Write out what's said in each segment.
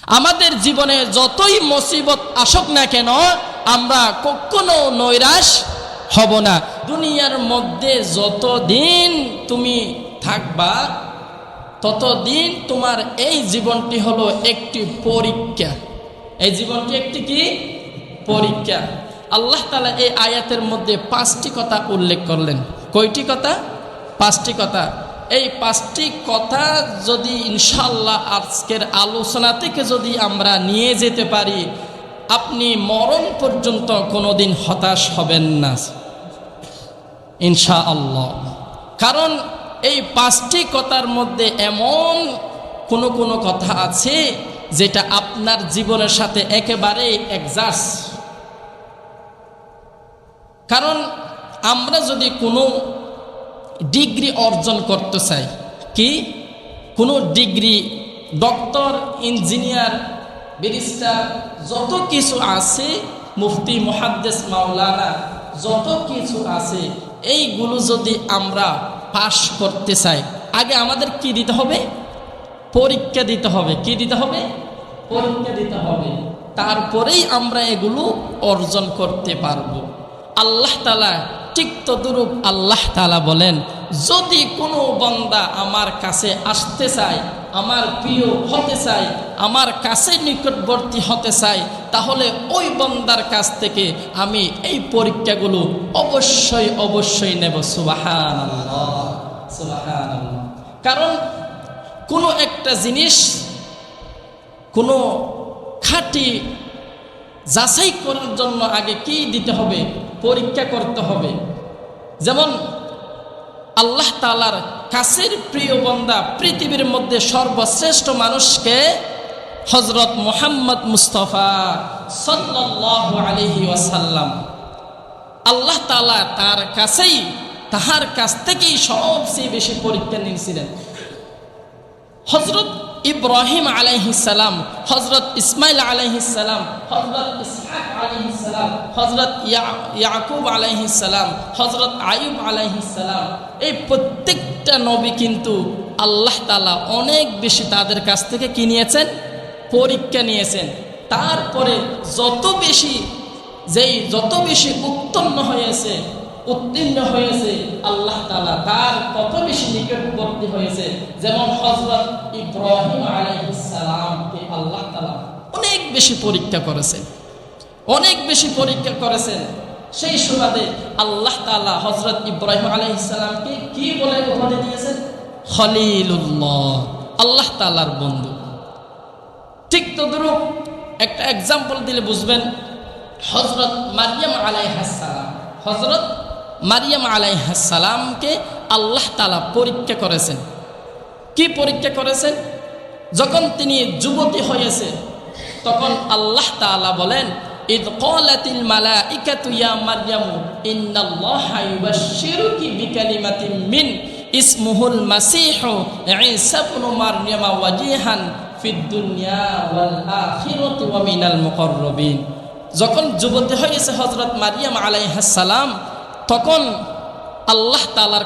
আমাদের জীবনে যতই মুসিবত আসুক না কেন আমরা কখনো নৈরাশ হব না। দুনিয়ার মধ্যে যতদিন তুমি থাকবা ততদিন তোমার এই জীবনটি হলো একটি পরীক্ষা। এই জীবনটি একটি কি পরীক্ষা। আল্লাহ তাআলা এই আয়াতের মধ্যে 5টি কথা উল্লেখ করলেন। কয়টি কথা? 5টি কথা। এই 5টি কথা যদি ইনশাআল্লাহ আজকের আলোচনা থেকে যদি আমরা নিয়ে যেতে পারি, আপনি মরণ পর্যন্ত কোনোদিন হতাশ হবেন না ইনশাআল্লাহ। কারণ এই 5টি কথার মধ্যে এমন কোনো কথা আছে যেটা আপনার জীবনের সাথে একেবারে অ্যাডজাস্ট। কারণ আমরা যদি কোনো ডিগ্রি অর্জন করতে চাই, কি কোনো ডিগ্রি, ডক্টর, ইঞ্জিনিয়ার, ব্যারিস্টার, যত কিছু আছে, মুফতি, মুহাদ্দিস, মাওলানা, যত কিছু আছে, এইগুলো যদি আমরা পাশ করতে চাই, আগে আমাদের কি দিতে হবে? পরীক্ষা দিতে হবে। কি দিতে হবে? পরীক্ষা দিতে হবে। তারপরেই আমরা এগুলো অর্জন করতে পারবো। আল্লাহ তাআলা ঠিক তদ্রূপ আল্লাহ তাআলা বলেন, যদি কোনো বান্দা আমার কাছে আসতে চায়, আমার প্রিয় হতে চায়, আমার কাছে নিকটবর্তী হতে চায়, তাহলে ওই বান্দার কাছ থেকে আমি এই পরীক্ষাগুলো অবশ্যই নেব। সুবহানাল্লাহ, সুবহানাল্লাহ। কারণ কোনো একটা জিনিস কোনো খাঁটি যাচাই করার জন্য আগে কি দিতে হবে? পরীক্ষা করতে হবে। যেমন আল্লাহ তাআলার কাছের প্রিয় বান্দা, পৃথিবীর মধ্যে সর্বশ্রেষ্ঠ মানুষকে হযরত মুহাম্মদ মুস্তাফা সাল্লাল্লাহু আলাইহি ওয়াসাল্লাম, আল্লাহ তাআলা তাহার কাছ থেকেই সবচেয়ে বেশি পরীক্ষা নিয়েছিলেন। হযরত ইব্রাহিম আলাইহিস সালাম, হযরত ইসমাইল আলাইহিস সালাম, হযরত ইসহাক আলাইহিস সালাম, হযরত ইয়াকুব আলাইহিস সালাম, হযরত আইয়ুব আলাইহিস সালাম, এই প্রত্যেকটা নবী কিন্তু আল্লাহ তাআলা অনেক বেশি তাদের কাছ থেকে কি নিয়েছেন? পরীক্ষা নিয়েছেন। তারপরে যত বেশি উত্তীর্ণ হয়েছে আল্লাহ তাআলা তার তত বেশি নিকটবর্তী হয়েছে। যেমন হযরত ইব্রাহিম আলাইহিস সালামকে আল্লাহ তাআলা অনেক বেশি পরীক্ষা করেছেন। সেই সুবাদে আল্লাহ তাআলা হযরত ইব্রাহিম আলাইহিস সালামকে কি বলে উপাধি দিয়েছেন? খলিলুল্লাহ, আল্লাহ তাআলার বন্ধু। ঠিক তদ্রূপ একটা এক্সাম্পল দিলে বুঝবেন। হযরত মারইয়াম আলাইহিস সালামকে আল্লাহ তাআলা পরীক্ষা করেছেন। কি পরীক্ষা করেছেন? যখন তিনি যুবতী হয়েছে, তখন আল্লাহ তাআলা বলেন, ইদ ক্বালাতিল মালাইকাতু ইয়া মারইয়াম ইন্নাল্লাহা ইউবাশশিরুকি বিকালিমাতিন মিন ইসমুহুল মাসীহু ঈসা ইবনু মারইয়াম ওয়াজিহান ফিদ দুনিয়া ওয়াল আখিরাতি ওয়া মিনাল মুকাররাবিন। যখন যুবতী হয়েছে হযরত মারইয়াম আলাইহিস সালাম, তখন আল্লাহ তাআলার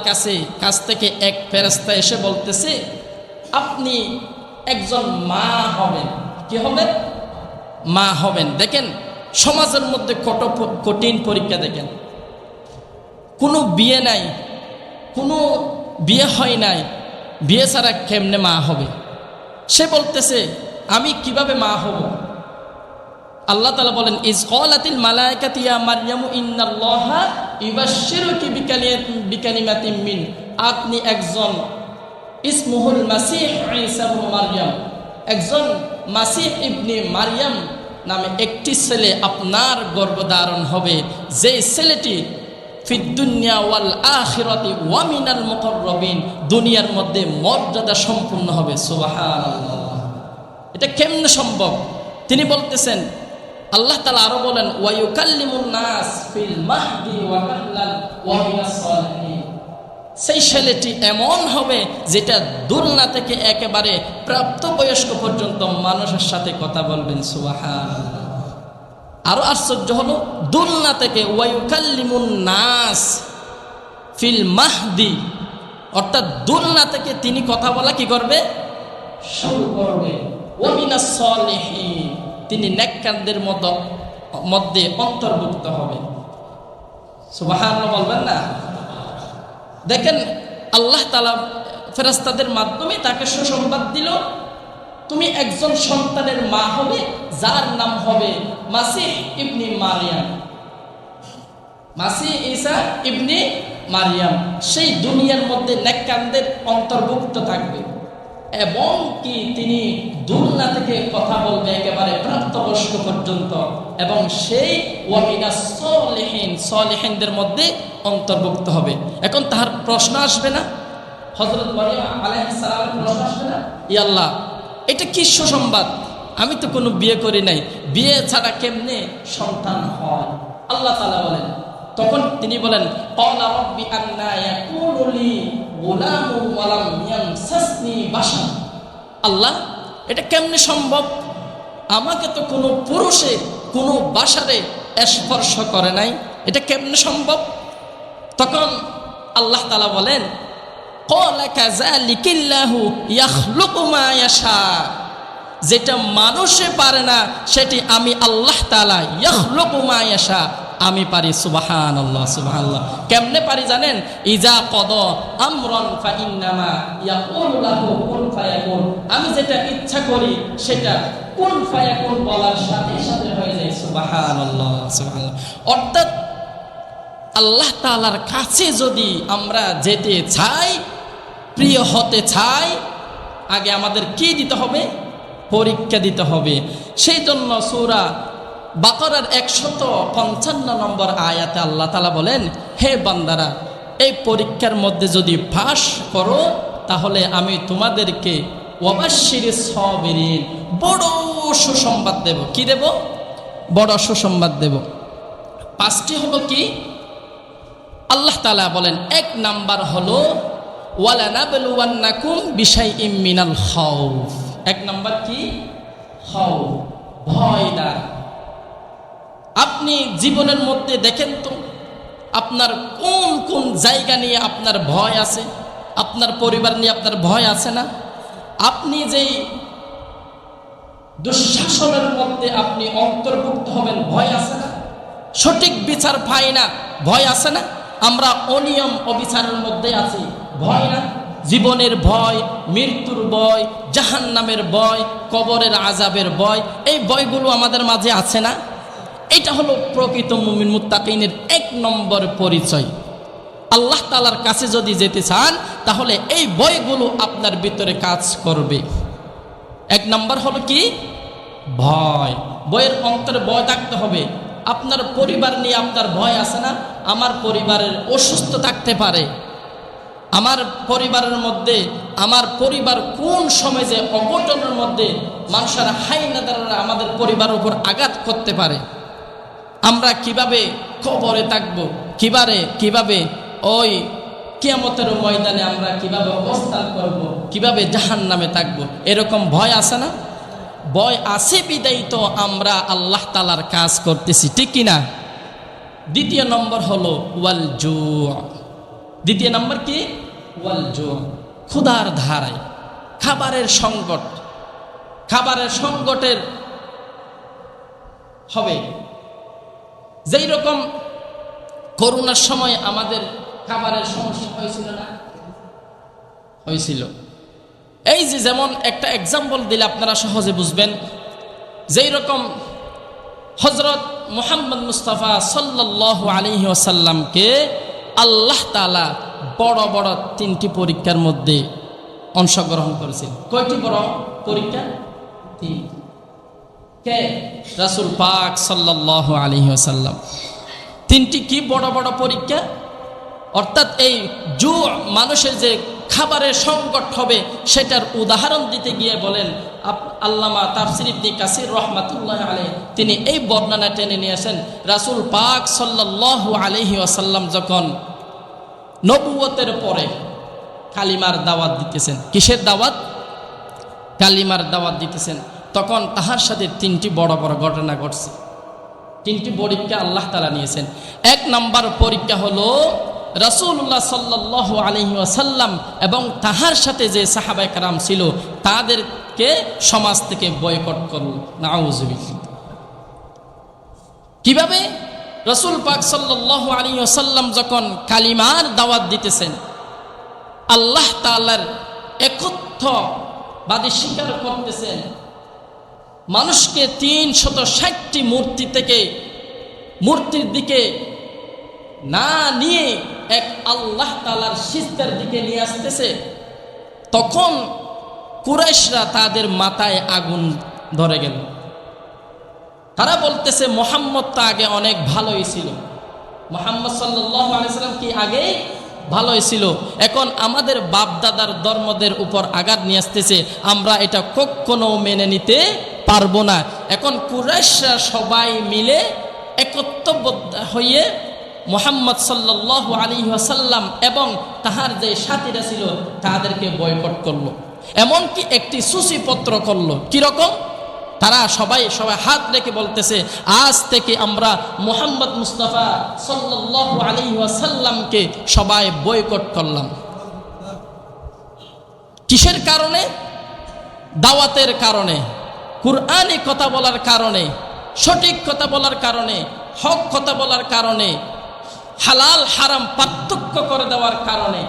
কাছ থেকে এক ফেরেশতা এসে বলতেছে, আপনি একজন মা হবেন। কি হবেন? মা হবেন। দেখেন সমাজের মধ্যে কত কঠিন পরীক্ষা। দেখেন কোনো বিয়ে নাই, কোনো বিয়ে হয় নাই, বিয়ে ছাড়া কেমনে মা হবে? সে বলতেছে আমি কিভাবে মা হব? আল্লাহ তাআলা বলেন, ইজ ক্বালাতিল মালাইকাতু ইয়া মারইয়াম ইন্নাল্লাহা ইউবাশশিরুকি বিকালিমাতিন মিন, আপনি একজন ইসমুহুল মাসীহ ঈসা ইবনে মারইয়াম, একজন মাসীহ ইবনে মারইয়াম নামে একটি ছেলে আপনার গর্ভধারণ হবে, যে ছেলেটি ফিদ দুনিয়া ওয়াল আখিরাতি ওয়া মিনাল মুকাররাবিন, দুনিয়ার মধ্যে মর্যাদা সম্পূর্ণ হবে। সুবহানাল্লাহ। এটা কেমনে সম্ভব? তিনি বলতেছেন, আল্লাহ তাআলা আরো বলেন, ওয়া ইউকাল্লিমুন নাস ফিল মাহদি ওয়া কাহলান ওয়া মিনাস সালিহিন, সেই ছেলেটি এমন হবে যেটা দুলনা থেকে একেবারে প্রাপ্তবয়স্ক পর্যন্ত মানুষের সাথে কথা বলবেন। সুবহানাল্লাহ। আরো আশ্চর্য হলো, দুলনা থেকে ওয়া ইউকাল্লিমুন নাস ফিল মাহদি, অর্থাৎ দুলনা থেকে তিনি কথা বলা কি করবে? শুরু করবে। ওয়া মিনাস সালিহিন, তিনি নেককারদের মধ্যে অন্তর্ভুক্ত হবেন। সুবহানাল্লাহ বলবেন না? দেখেন আল্লাহ তাআলা ফেরেশতাদের মাধ্যমে তাকে সুসংবাদ দিল, তুমি একজন সন্তানের মা হবে যার নাম হবে মাসিহ ইবনে মারিয়াম, মাসিহ ঈসা ইবনে মারিয়াম। সেই দুনিয়ার মধ্যে নেককারদের অন্তর্ভুক্ত থাকবে এবং কি তিনি দুনিয়া থেকে কথা বলবে একেবারে প্রাপ্তবয়স্ক পর্যন্ত, এবং সেই ওয়া মিনাস সালিহিন, সালিহিনদের মধ্যে অন্তর্ভুক্ত হবে। এখন তার প্রশ্ন আসবে না, হযরত মারিয়াম আলাইহিস সালামের প্রশ্ন আসবে না, ইয়া আল্লাহ এটা কি সুসংবাদ, আমি তো কোনো বিয়ে করি নাই, বিয়ে ছাড়া কেমনে সন্তান হয়? আল্লাহ তাআলা বলেন, তখন তিনি বলেন ক্বালা রাব্বি আন্না ইয়াকুনু লি গুলামুন ওয়া লাম ইয়ামসাসনি বাশার। আল্লাহ এটা কেমনে সম্ভব, আমাকে তো কোনো পুরুষে কোনো বাশারে স্পর্শ করে নাই, এটা কেমনে সম্ভব? তখন আল্লাহ তাআলা বলেন ক্বালা কাযালিকাল্লাহু ইয়াখলুকু মা ইয়াশা, যেটা মানুষে পারে না সেটি আমি আল্লাহ তাআলা ইয়াখলুকু মা ইয়াশা, আমি পারি। সুবহানাল্লাহ, সুবহানাল্লাহ। কেমনে পারি জানেন? ইজা কদা আমরান ফাইন্নামা ইয়াকুলু লাহু কুন ফায়াকুন, আমি যেটা ইচ্ছা করি সেটা কুন ফায়াকুন বলার সাথে সাথে হয়ে যায়। সুবহানাল্লাহ, সুবহানাল্লাহ। অর্থাৎ আল্লাহ তাআলার কাছে যদি আমরা যেতে চাই, প্রিয় হতে চাই, আগে আমাদের কি দিতে হবে? পরীক্ষা দিতে হবে। সেই জন্য সূরা বাকারার 155 নম্বর আয়াতে আল্লাহ তাআলা বলেন, হে বান্দারা, এই পরীক্ষার মধ্যে যদি পাস করো তাহলে আমি তোমাদেরকে ওয়াবাশশিরিস সাবিরিন, বড় সুসংবাদ দেব। কি দেব? বড় সুসংবাদ দেব। পাঁচটি হলো কি? আল্লাহ তাআলা বলেন, এক নাম্বার হলো ওয়ালানাবলুওয়ান্নাকুম বিশাইইম মিনাল খাউফ। এক নাম্বার কি? খাউফ, ভয় না। আপনি জীবনের মধ্যে দেখেন তো আপনার কোন কোন জায়গা নিয়ে আপনার ভয় আছে? আপনার পরিবার নিয়ে আপনার ভয় আছে না? আপনি যেই দুঃশাসনের মধ্যে আপনি অন্তর্ভুক্ত হবেন, ভয় আছে না? সঠিক বিচার পাই না, ভয় আছে না? আমরা অনিয়ম অবিচারের মধ্যে আছি, ভয় না? জীবনের ভয়, মৃত্যুর ভয়, জাহান্নামের ভয়, কবরের আযাবের ভয়, এই ভয়গুলো আমাদের মাঝে আছে না? এটা হলো প্রকৃত মুমিন মুত্তাকিনের এক নম্বর পরিচয়। আল্লাহ তাআলার কাছে যদি যেতে চান তাহলে এই ভয়গুলো আপনার ভিতরে কাজ করবে। এক নম্বর হলো কি? ভয়। ভয়ের অন্তরে ভয় থাকতে হবে। আপনার পরিবার নিয়ে আপনার ভয় আছে না? আমার পরিবারের অসুস্থ থাকতে পারে, আমার পরিবারের মধ্যে আমার পরিবার কোন সময় যে অঘটনের মধ্যে মানুষের হাইনাদাররা আমাদের পরিবারের উপর আঘাত করতে পারে, আমরা কিভাবে কবরে থাকবো, কিভাবে ওই কিয়ামতের ময়দানে আমরা কিভাবে অবস্থান করব, কিভাবে জাহান্নামে থাকবো, এরকম ভয় আছে না? ভয় আছে বিদায়ী তো আমরা আল্লাহ তাআলার কাজ করতেছি, ঠিক কিনা? দ্বিতীয় নম্বর হলো ওয়াল জু। দ্বিতীয় নম্বর কি? ওয়াল জু, ক্ষুধার ধারায়, খাবারের সংকট। খাবারের সংকটের হবে। যেই রকম করোনার সময় আমাদের খাবারের সমস্যা হয়েছিল না? হয়েছিল। এই যে যেমন একটা এক্সাম্পল দিলে আপনারা সহজে বুঝবেন। যেই রকম হযরত মুহাম্মদ মুস্তাফা সাল্লাল্লাহু আলাইহি ওয়াসাল্লামকে আল্লাহ তাআলা বড় বড় 3টি পরীক্ষার মধ্যে অংশগ্রহণ করেছেন। কয়টি বড় পরীক্ষা? 3। কে? রাসূল পাক সাল্লাল্লাহু আলাইহি ওয়াসাল্লাম। 3টি কি বড় বড় পরীক্ষা? অর্থাৎ এই মানুষের যে খাবারের সংকট হবে সেটার উদাহরণ দিতে গিয়ে বলেন আল্লামা তাফসীর ইবনে কাসির রাহমাতুল্লাহি আলাইহি তিনি এই বর্ণনা টেনে নিয়েছেন। রাসূল পাক সাল্লাল্লাহু আলাইহি ওয়াসাল্লাম যখন নবুয়তের পরে কালিমার দাওয়াত দিতেছেন, কিসের দাওয়াত? কালিমার দাওয়াত দিতেছেন, তখন তাহার সাথে 3টি বড় বড় ঘটনা ঘটছে। 3টি পরীক্ষা আল্লাহ তাআলা নিয়েছেন। এক নাম্বার পরীক্ষা হলো রাসূলুল্লাহ সাল্লাল্লাহু আলাইহি ওয়াসাল্লাম এবং তাহার সাথে যে সাহাবায়ে কেরাম ছিল তাদেরকে সমাজ থেকে বয়কট করল। নাউযুবিল্লাহ। কিভাবে? রাসূল পাক সাল্লাল্লাহু আলাইহি ওয়াসাল্লাম যখন কালিমার দাওয়াত দিতেছেন, আল্লাহ তাআলার একত্ববাদী স্বীকার করতেছেন, মানুষকে ৩৬০টি মূর্তি থেকে মূর্তির দিকে না নিয়ে এক আল্লাহ তাআলার সিজদার দিকে নিয়ে আসতেছে, তখন কুরাইশরা তাদের মাথায় আগুন ধরে গেল। তারা বলতেছে মুহাম্মদ তো আগে অনেক ভালোই ছিল, মুহাম্মদ সাল্লাল্লাহু আলাইহি সাল্লাম কি আগে ভালোই ছিল, এখন আমাদের বাপদাদার ধর্মদের উপর আঘাত নিয়ে আসতেছে, আমরা এটা কখনো মেনে নিতে পারবো না। এখন কুরাইশরা সবাই মিলে একত্রবদ্ধ হয়ে মুহাম্মদ সাল্লাল্লাহু আলাইহি ওয়াসাল্লাম এবং তাহার যে সাথীরা ছিল তাদেরকে বয়কট করলো, এমনকি একটি সূচিপত্র করলো। কিরকম? তারা সবাই হাত রেখে বলতেছে, আজ থেকে আমরা মুহাম্মদ মুস্তাফা সাল্লাল্লাহু আলাইহি ওয়াসাল্লামকে সবাই বয়কট করলাম। কিসের কারণে? দাওয়াতের কারণে, কুরআনি কথা বলার কারণে, সঠিক কথা বলার কারণে, হক কথা বলার কারণে, হালাল হারাম পার্থক্য করে দেওয়ার কারণে।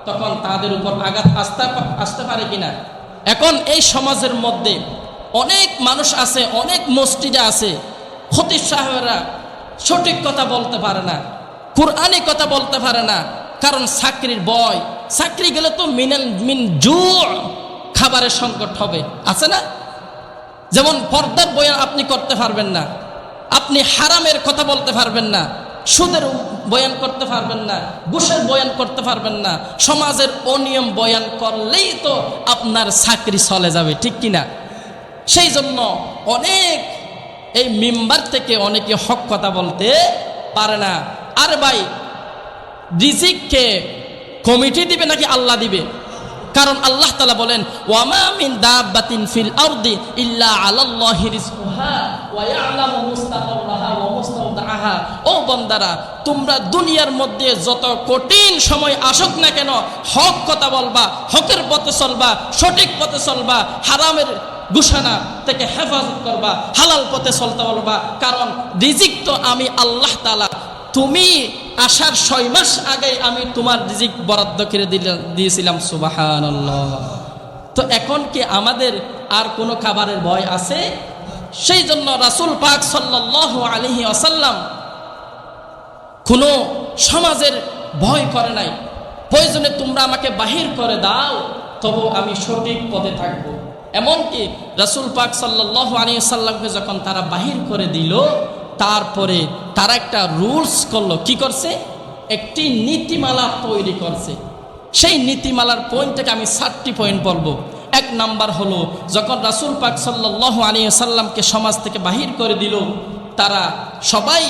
তখন তাদের উপর আঘাত আসতে পারে কিনা? এখন এই সমাজের মধ্যে অনেক মানুষ আছে, অনেক মসজিদে আছে, খতিব সাহেবরা সঠিক কথা বলতে পারে না, কুরআনি কথা বলতে পারে না, কারণ চাকরির ভয়। চাকরি গেলে তো মিন জু খাবারের সংকট হবে, আছে না? যেমন পর্দার বয়ান আপনি করতে পারবেন না, আপনি হারামের কথা বলতে পারবেন না, সুদের বয়ান করতে পারবেন না, ঘুষের বয়ান করতে পারবেন না, সমাজের অনিয়ম বয়ান করলেই তো আপনার চাকরি চলে যাবে, ঠিক কিনা? সেই জন্য অনেক এই মিম্বার থেকে অনেকে হক কথা বলতে পারে না। আর ভাই, রিজিককে কমিটি দিবে নাকি আল্লাহ দিবে? কারণ আল্লাহ তাআলা বলেন, ওয়ামা মিন দাব্বাতিন ফিল আরদি ইল্লা আলাল্লাহি রিজকুহা ওয়া ইয়ালামু মুস্তাকাররাহা ওয়া মুস্তাওদাআহা। ও বান্দারা, তোমরা দুনিয়ার মধ্যে যত কঠিন সময় আসুক না কেন, হক কথা বলবা, হকের পথে চলবা, সঠিক পথে চলবা, হারামের গুশানা থেকে হেফাজত করবা, হালাল পথে চলতে বলবা, কারণ রিজিক তো আমি আল্লাহ তাআলা, তুমি আসার 6 মাস আগে আমি তোমার রিজিক বরাদ্দ করে দিয়েছিলাম। সুবহানাল্লাহ। তো এখন কি আমাদের আর কোনো খাবারের ভয় আছে? সেই জন্য রাসূল পাক সাল্লাল্লাহু আলাইহি ওয়াসাল্লাম কোনো সমাজের ভয় করে নাই। প্রয়োজনে তোমরা আমাকে বাহির করে দাও, তবু আমি সঠিক পথে থাকব। এমনকি রাসূল পাক সাল্লাল্লাহু আলাইহি ওয়াসাল্লামকে যখন তারা বাহির করে দিল, তারপরে তারা একটা রুলস করলো। কি করছে? একটি নীতিমালা তৈরি করছে। সেই নীতিমালার পয়েন্ট থেকে আমি 7টি পয়েন্ট বলবো। 1 নাম্বার হলো, যখন রাসূল পাক সাল্লাল্লাহু আলাইহি ওয়াসাল্লামকে সমাজ থেকে বাহির করে দিল, তারা সবাই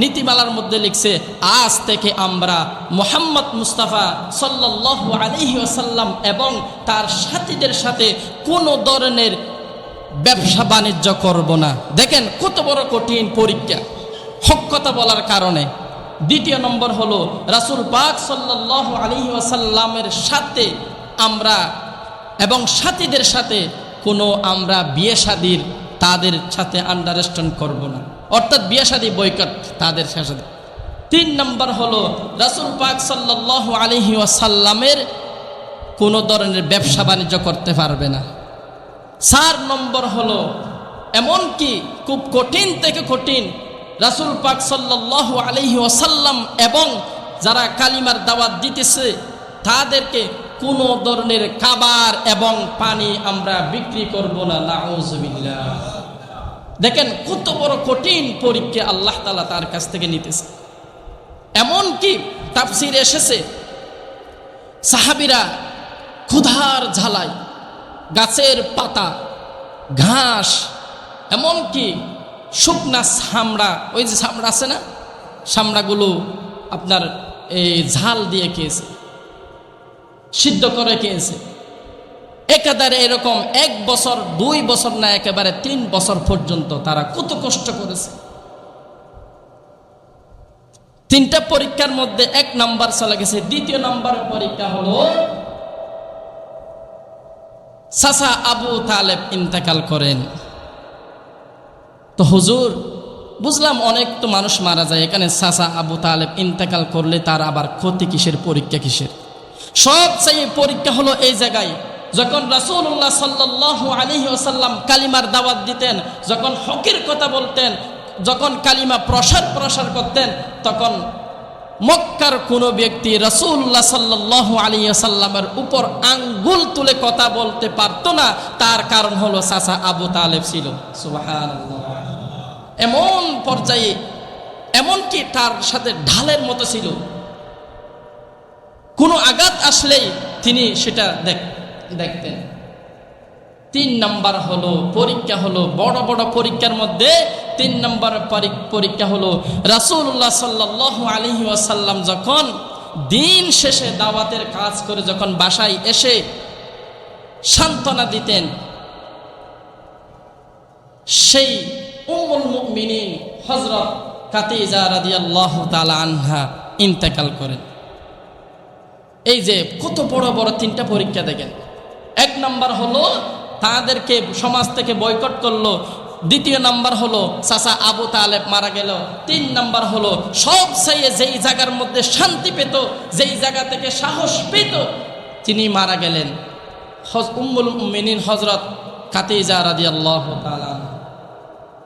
নীতিমালার মধ্যে লিখছে, আজ থেকে আমরা মুহাম্মদ মুস্তাফা সাল্লাল্লাহু আলাইহি ওয়াসাল্লাম এবং তার সাথীদের সাথে কোনো ধরনের ব্যবসা বাণিজ্য করব না। দেখেন কত বড় কঠিন পরীক্ষা হক কথা বলার কারণে। 2 নম্বর হলো, রাসূল পাক সাল্লাল্লাহু আলাইহি ওয়াসাল্লামের সাথে আমরা এবং সাথীদের সাথে কোনো আমরা বিয়ে শাদীর তাদের সাথে আন্ডারস্ট্যান্ড করব না, অর্থাৎ বিয়ে শাদী বয়কট তাদের সাথে। 3 নম্বর হলো, রাসূল পাক সাল্লাল্লাহু আলাইহি ওয়াসাল্লামের কোনো ধরনের ব্যবসা বাণিজ্য করতে পারবে না। 4 নম্বর হলো, এমনকি খুব কঠিন থেকে কঠিন রাসূল পাক সাল্লাল্লাহু আলাইহি ওয়াসাল্লাম এবং যারা কালিমার দাওয়াত দিতেছে তাদেরকে কোনো ধরনের খাবার এবং পানি আমরা বিক্রি করব না। নাউযুবিল্লাহ। দেখেন কত বড় কঠিন পরীক্ষা আল্লাহ তাআলা তার কাছ থেকে নিতেছে। এমনকি তাফসীরে এসেছে, সাহাবীরা ক্ষুধার ঝালায় গাছের পাতা, ঘাস, এমনকি শুকনা চামড়া, ওই যে চামড়া আছে না, চামড়াগুলো আপনার এই ঝাল দিয়ে খেয়েছে, সিদ্ধ করে খেয়েছে। একেবারে এরকম 1 বছর 2 বছর না, একেবারে 3 বছর পর্যন্ত তারা কত কষ্ট করেছে। 3টা পরীক্ষার মধ্যে 1 নাম্বার চলে গেছে। 2য় নাম্বার পরীক্ষা হলো, চাচা আবু তালেব ইন্তেকাল করেন। তো হুজুর বুঝলাম অনেক তো মানুষ মারা যায়, এখানে চাচা আবু তালেব ইন্তেকাল করলে তার আবার ক্ষতি কিসের, পরীক্ষা কিসের? সবচেয়ে পরীক্ষা হলো এই জায়গায়, যখন রাসূলুল্লাহ সাল্লাল্লাহু আলাইহি ওয়াসাল্লাম কালিমার দাওয়াত দিতেন, যখন হকের কথা বলতেন, যখন কালিমা প্রসার করতেন, তখন মক্কার কোনো ব্যক্তি রাসূলুল্লাহ সাল্লাল্লাহু আলাইহি ওয়াসাল্লামের উপর আঙ্গুল তুলে কথা বলতে পারতো না। তার কারণ হলো চাচা আবু তালেব ছিল। সুবহানাল্লাহ। এমন পর্যায়ে, এমনকি তার সাথে ঢালের মতো ছিল, কোনো আঘাত আসলেই তিনি সেটা দেখতেন। 3 নাম্বার হলো পরীক্ষা, হলো বড় বড় পরীক্ষার মধ্যে 3 নাম্বার পরীক্ষা হলো রাসূলুল্লাহ সাল্লাল্লাহু আলাইহি ওয়াসাল্লাম যখন দিন শেষে দাওয়াতের কাজ করে যখন বাসায় এসে সান্ত্বনা দিতেন, সেই উম্মুল মুমিনিন হযরত খাদিজা রাদিয়াল্লাহু তাআলা আনহা ইন্তেকাল করেন। এই যে কত বড় বড় 3টা পরীক্ষা দেখেন। 1 নাম্বার হলো তাদেরকে সমাজ থেকে বয়কট করলো। 2য় নাম্বার হলো চাচা আবু তালেব মারা গেল। 3 নাম্বার হলো সবচেয়ে যেই জায়গার মধ্যে শান্তি পেত, যেই জায়গা থেকে সাহস পেত, তিনি মারা গেলেন। উম্মুল মুমিনিন হযরত খাদিজা রাদিয়াল্লাহু তাআলা।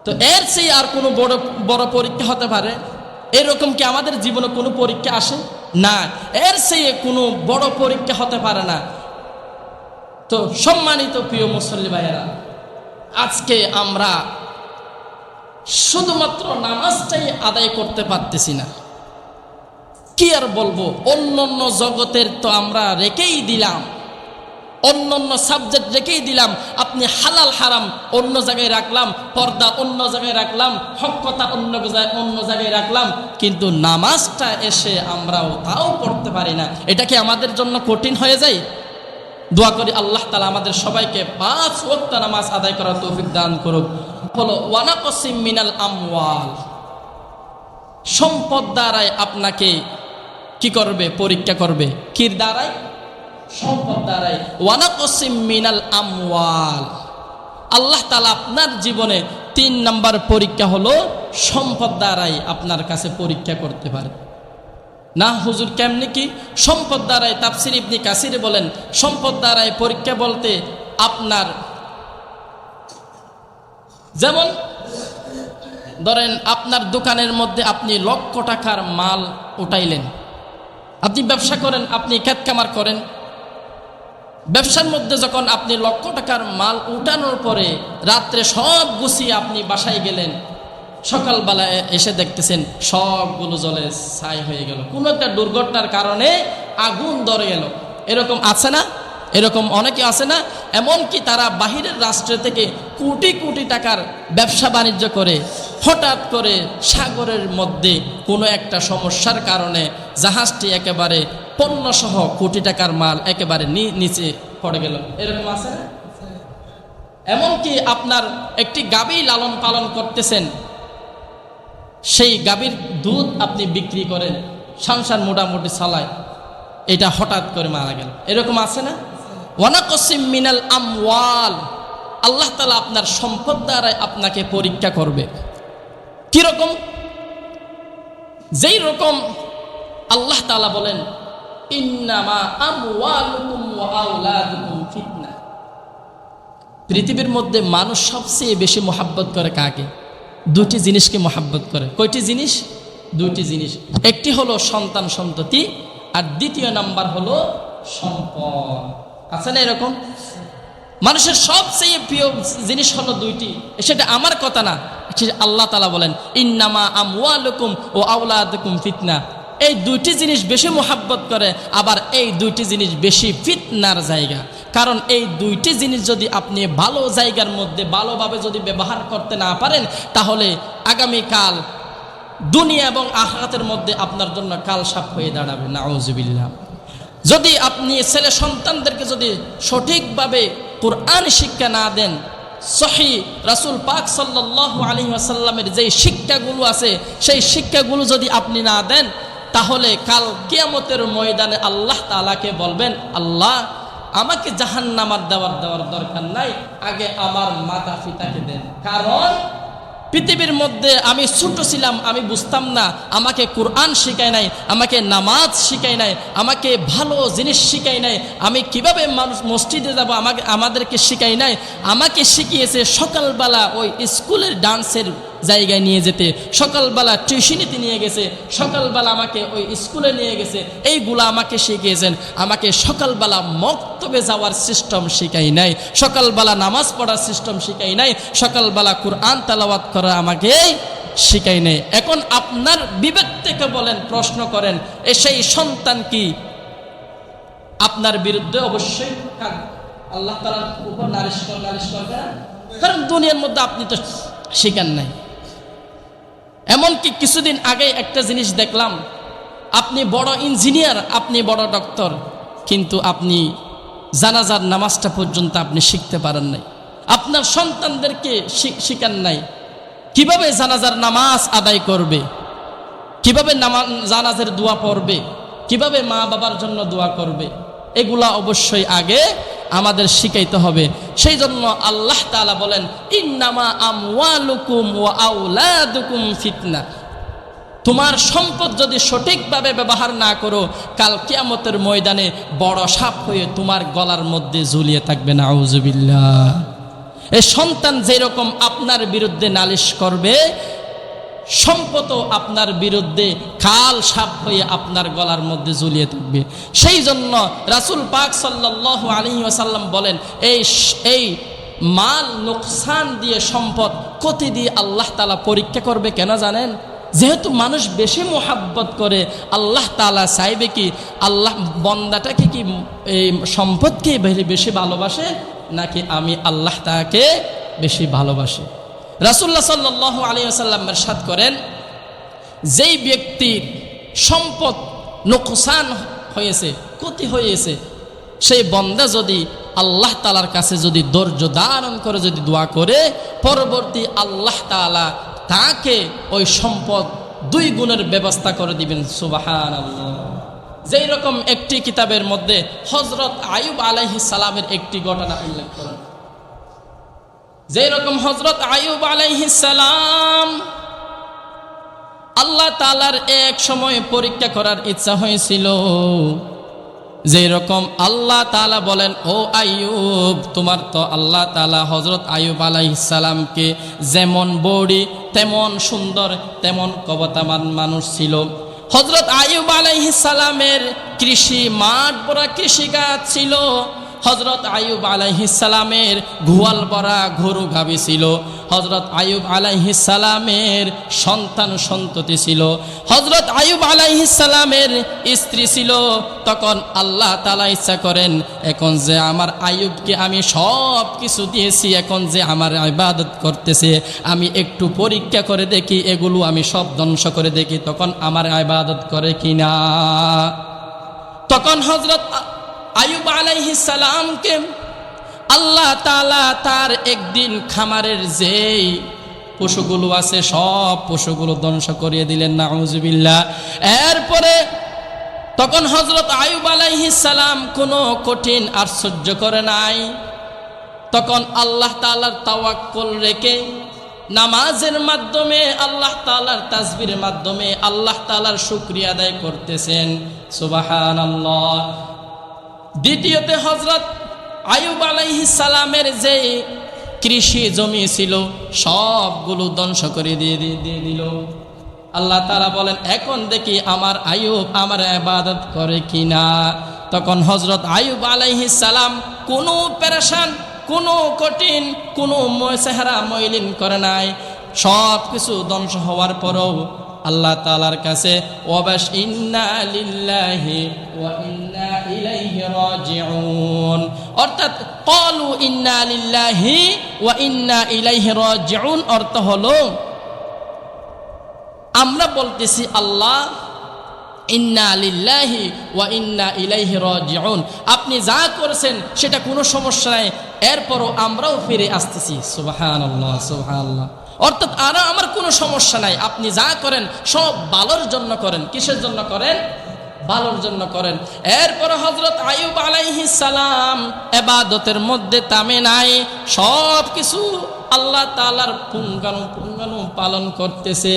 তো এর চেয়ে আর কোনো বড় পরীক্ষা হতে পারে? এরকম কি আমাদের জীবনে কোনো পরীক্ষা আসে? না, এর চেয়ে কোনো বড় পরীক্ষা হতে পারে না। তো সম্মানিত প্রিয় মুসল্লি ভাইয়েরা, আজকে আমরা শুধুমাত্র নামাজটাই আদায় করতে পারতেছি না। কি আর বলবো, অন্যান্য জগতের তো আমরা রেখেই দিলাম, অন্যান্য সাবজেক্ট রেখেই দিলাম। আপনি হালাল হারাম অন্য জায়গায় রাখলাম, পর্দা অন্য জায়গায় রাখলাম, হক কথা অন্য জায়গায় রাখলাম, কিন্তু নামাজটা এসে আমরাও তাও পড়তে পারি না। এটা কি আমাদের জন্য কঠিন হয়ে যায়? দোয়া করি আল্লাহ তাআলা আমাদের সবাইকে 5 ওয়াক্ত নামাজ আদায় করার তৌফিক দান করুক। হলো ওয়ানাকসিম মিনাল আমওয়াল, সম্পদ দ্বারাই আপনাকে কি করবে? পরীক্ষা করবে। কির দ্বারাই? সম্পদ দ্বারাই। ওয়ানাকসিম মিনাল আমওয়াল, আল্লাহ তাআলা আপনার জীবনে 3 নাম্বার পরীক্ষা হলো সম্পদ দ্বারাই আপনার কাছে পরীক্ষা করতে পারে। না হুজুর কেমনি কি? সম্পদ দ্বারাই, তাফসীর ইবনে কাসির বলেন সম্পদ দ্বারাই পরীক্ষা বলতে আপনার, যেমন ধরেন আপনার দোকানের মধ্যে আপনি লক্ষ টাকার মাল উঠাইলেন, আপনি ব্যবসা করেন, আপনি ক্ষেত কামার করেন, ব্যবসার মধ্যে যখন আপনি লক্ষ টাকার মাল উঠানোর পরে রাত্রে সব গুছিয়ে আপনি বাসায় গেলেন, সকালবেলায় এসে দেখতেছেন সবগুলো জলে ছাই হয়ে গেল, কোনো একটা দুর্ঘটনার কারণে আগুন ধরে গেল। এরকম আছে না? এরকম অনেকে আছে না? এমনকি তারা বাহিরের রাষ্ট্র থেকে কোটি কোটি টাকার ব্যবসা বাণিজ্য করে হঠাৎ করে সাগরের মধ্যে কোনো একটা সমস্যার কারণে জাহাজটি একেবারে পণ্যসহ কোটি টাকার মাল একেবারে নিচে পড়ে গেল। এরকম আছে না? এমনকি আপনার একটি গাভী লালন পালন করতেছেন, সেই গাভীর দুধ আপনি বিক্রি করেন, সংসার মোটামুটি চালায়, এটা হঠাৎ করে মারা গেল। এরকম আছে না? ওয়ানাকসিম মিনাল আমওয়াল, আল্লাহ তাআলা আপনার সম্পদ দ্বারা আপনাকে পরীক্ষা করবে। কিরকম? যেই রকম আল্লাহ তাআলা বলেন ইন্নামা আমওয়ালুকুম ওয়া আওলাদুকুম ফিতনা। পৃথিবীর মধ্যে মানুষ সবচেয়ে বেশি মোহাব্বত করে কাকে? 2টি জিনিসকে মোহাব্বত করে। কয়টি জিনিস? 2টি জিনিস। একটি হলো সন্তান সন্ততি, আর 2য় নাম্বার হলো সম্পদ। আছে না এরকম? মানুষের সবচেয়ে প্রিয় জিনিস হলো 2টি। সেটা আমার কথা না, আল্লাহ তাআলা বলেন ইন্নামা আমওয়ালুকুম ওয়া আওলাদুকুম ফিতনা। এই 2টি জিনিস বেশি মোহাব্বত করে, আবার এই 2টি জিনিস বেশি ফিতনার জায়গা। কারণ এই 2টি জিনিস যদি আপনি ভালো জায়গার মধ্যে ভালোভাবে যদি ব্যবহার করতে না পারেন, তাহলে আগামীকাল দুনিয়া এবং আখিরাতের মধ্যে আপনার জন্য কালসাপ হয়ে দাঁড়াবে। নাউজুবিল্লাহ। যদি আপনি ছেলে সন্তানদেরকে যদি সঠিকভাবে কোরআন শিক্ষা না দেন, সহি রাসূল পাক সাল্লাল্লাহু আলাইহি ওয়াসাল্লামের যেই শিক্ষাগুলো আছে সেই শিক্ষাগুলো যদি আপনি না দেন, তাহলে কাল কিয়ামতের ময়দানে আল্লাহ তাআলাকে বলবেন, আল্লাহ আমাকে জাহান্নামার দেওয়ার দরকার নাই, আগে আমার মাতা পিতাকে দেন। কারণ পৃথিবীর মধ্যে আমি ছোট ছিলাম, আমি বুঝতাম না, আমাকে কোরআন শিখায় নাই, আমাকে নামাজ শিখায় নাই, আমাকে ভালো জিনিস শিখায় নাই, আমি কিভাবে মানুষ মসজিদে যাব আমাদেরকে শিখায় নাই। আমাকে শিখিয়েছে সকালবেলা ওই স্কুলের ডান্সের জায়গায় নিয়ে যেতে, সকালবেলা টিউশনিতে নিয়ে গেছে, সকালবেলা আমাকে ওই স্কুলে নিয়ে গেছে, এইগুলা আমাকে শিখিয়েছেন। আমাকে সকালবেলা মক্তবে যাওয়ার সিস্টেম শিখাই নাই, সকালবেলা নামাজ পড়ার সিস্টেম শিখাই নাই, সকালবেলা কোরআন তেলাওয়াত করা আমাকে শিখাই নাই। এখন আপনার বিবেক থেকে বলেন, প্রশ্ন করেন, সেই সন্তান কি আপনার বিরুদ্ধে অবশ্যই আল্লাহ তাআলার উপর নালিশ করবে, কারণ দুনিয়ার মধ্যে আপনি তো শিখান নাই। এমনকি কিছুদিন আগে একটা জিনিস দেখলাম, আপনি বড় ইঞ্জিনিয়ার, আপনি বড় ডক্টর, কিন্তু আপনি জানাজার নামাজটা পর্যন্ত আপনি শিখতে পারেন নাই, আপনার সন্তানদেরকে শিখান নাই কিভাবে জানাজার নামাজ আদায় করবে, কিভাবে জানাজার দোয়া পড়বে, কিভাবে মা বাবার জন্য দোয়া করবে। এগুলা অবশ্যই আগে আমাদের শিখাইতে হবে। সেই জন্য আল্লাহ তাআলা বলেন, ইন্নামা আমওয়ালুকুম ওয়া আওলাদুকুম ফিতনা। তোমার সম্পদ যদি সঠিকভাবে ব্যবহার না করো, কাল কিয়ামতের ময়দানে বড় সাপ হয়ে তোমার গলার মধ্যে ঝুলিয়ে থাকবে। নাউজুবিল্লাহ। এই সন্তান যেরকম আপনার বিরুদ্ধে নালিশ করবে, সম্পদও আপনার বিরুদ্ধে কাল সাপ হয়ে আপনার গলার মধ্যে ঝুলিয়ে থাকবে। সেই জন্য রাসূল পাক সাল্লাল্লাহু আলাইহি ওয়াসাল্লাম বলেন, এই মাল নোকসান দিয়ে, সম্পদ ক্ষতি দিয়ে আল্লাহ তাআলা পরীক্ষা করবে। কেন জানেন? যেহেতু মানুষ বেশি মোহাব্বত করে, আল্লাহ তাআলা চাইবে কি আল্লাহ বন্দাটাকে কি এই সম্পদকে বেশি ভালোবাসে, নাকি আমি আল্লাহ তাকে বেশি ভালোবাসি। রাসূলুল্লাহ সাল্লাল্লাহু আলাইহি ওয়াসাল্লাম ইরশাদ করেন, যেই ব্যক্তির সম্পদ নোকসান হয়েছে, ক্ষতি হয়েছে, সেই বন্দা যদি আল্লাহ তাআলার কাছে যদি ধৈর্য ধারণ করে যদি দোয়া করে, পরবর্তী আল্লাহ তাআলা তাকে ওই সম্পদ 2 গুণের ব্যবস্থা করে দিবেন। সুবহানাল্লাহ। যেই রকম একটি কিতাবের মধ্যে হযরত আইয়ুব আলাইহিস সালামের একটি ঘটনা উল্লেখ করেন। যেই রকম হযরত আইয়ুব আলাইহিস সালাম আল্লাহ তাআলার এক সময় পরীক্ষা করার ইচ্ছা হয়েছিল। যেই রকম আল্লাহ তাআলা বলেন, ও আইয়ুব, তোমার তো আল্লাহ তাআলা হযরত আইয়ুব আলাইহিস সালামকে যেমন বডি, তেমন সুন্দর, তেমন ক্ষমতাবান মানুষ ছিল। হযরত আইয়ুব আলাইহিস সালামের কৃষি মাঠ ভরা কৃষিকাজ ছিল। হযরত আইয়ুব আলাইহিস সালামের গোয়াল ভরা গরু গাভী ছিল। হযরত আইয়ুব আলাইহিস সালামের সন্তান সন্ততি ছিল। হযরত আইয়ুব আলাইহিস সালামের স্ত্রী ছিল। তখন আল্লাহ তাআলা ইচ্ছা করেন, এখন যে আমার আইয়ুবকে আমি সব কিছু দিয়েছি, এখন যে আমার ইবাদত করতেছে, আমি একটু পরীক্ষা করে দেখি, এগুলো আমি সব ধ্বংস করে দেখি, তখন আমার ইবাদত করে কিনা। তখন হযরত আইয়ুব আলাইহিস সালামকে আল্লাহ তাআলা তার একদিন খামারের যেই পশুগুলো আছে সব পশুগুলো ধ্বংস করিয়ে দিলেন। নাউজুবিল্লাহ। এরপরে তখন হযরত আইয়ুব আলাইহিস সালাম কোনো কঠিন আর সহ্য করে নাই। তখন আল্লাহ তাআলার তাওয়াক্কুল রেখে নামাজের মাধ্যমে, আল্লাহ তাআলার তাসবিহের মাধ্যমে আল্লাহ তাআলার শুকরিয়া আদায় করতেছেন। সুবহানাল্লাহ। দ্বিতীয়তে হযরত আইয়ুব আলাইহিস সালামের যে কৃষি জমি ছিল সবগুলো ধ্বংস করে দিয়ে দিল। আল্লাহ তাআলা বলেন, এখন দেখি আমার আইয়ুব আমার ইবাদত করে কিনা। তখন হযরত আইয়ুব আলাইহিস সালাম কোনো পেরেশান, কোনো কঠিন, কোনো চেহারা মলিন করে নাই। সব কিছু ধ্বংস হওয়ার পরেও আল্লাহ তাআলার কাছে ওয়াবাশ ইন্না লিল্লাহি ওয়া ইন্না ইলাইহি রাজিউন, অর্থাৎ ক্বালু ইন্না লিল্লাহি ওয়া ইন্না ইলাইহি রাজিউন অর্থ হলো আমরা বলতেছি আল্লাহ ইন্না লিল্লাহি ওয়া ইন্না ইলাইহি রাজিউন, আপনি যা করেছেন সেটা কোনো সমস্যা নাই, এরপরও আমরাও ফিরে আসতেছি। সুবহানাল্লাহ, সুবহানাল্লাহ। অর্থাৎ আমার কোনো সমস্যা নাই, আপনি যা করেন সব ভালোর জন্য করেন। কিসের জন্য করেন? ভালোর জন্য করেন। এরপর হযরত আইয়ুব আলাইহিস সালাম ইবাদতের মধ্যে থামে নাই, সব কিছু আল্লাহ তাআলার পুঙ্খানু পালন করতেছে।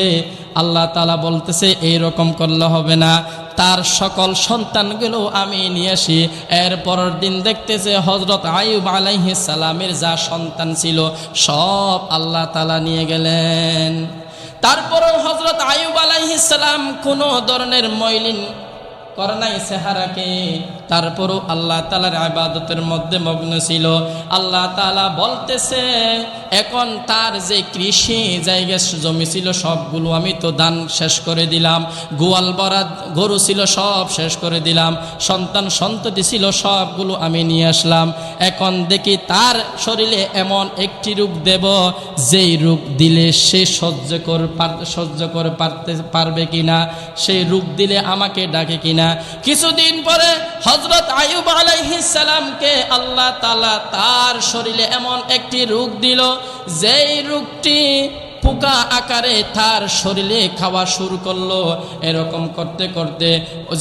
আল্লাহ তাআলা বলতেছে এইরকম করলে হবে না, তার সকল সন্তানগুলো আমি নিয়ে আসি। এরপরের দিন দেখতেছে হযরত আইয়ুব আলাইহিস সালামের যা সন্তান ছিল সব আল্লাহ তাআলা নিয়ে গেলেন। তারপরও হযরত আইয়ুব আলাইহিস সালাম কোনো ধরনের ময়লিন করে নাই চেহারাকে, তারপরও আল্লাহ তাআলার ইবাদতের মধ্যে মগ্ন ছিল। আল্লাহ তাআলা বলতেছে এখন তার যে কৃষি জায়গা জমি ছিল সবগুলো আমি তো দান শেষ করে দিলাম, গোয়াল ভরা গরু ছিল সব শেষ করে দিলাম, সন্তান সন্ততি ছিল সবগুলো আমি নিয়ে আসলাম। এখন দেখি তার শরীরে এমন একটি রোগ দেব যেই রোগ দিলে সে সহ্য করে পারবে কিনা, সেই রোগ দিলে আমাকে ডাকে কিনা। কিছুদিন পরে হযরত আইয়ুব আলাইহিস সালামকে আল্লাহ তাআলা তার শরীরে এমন একটি রোগ দিল, যেই রোগটি পোকা আকারে তার শরীরে খাওয়া শুরু করলো। এরকম করতে করতে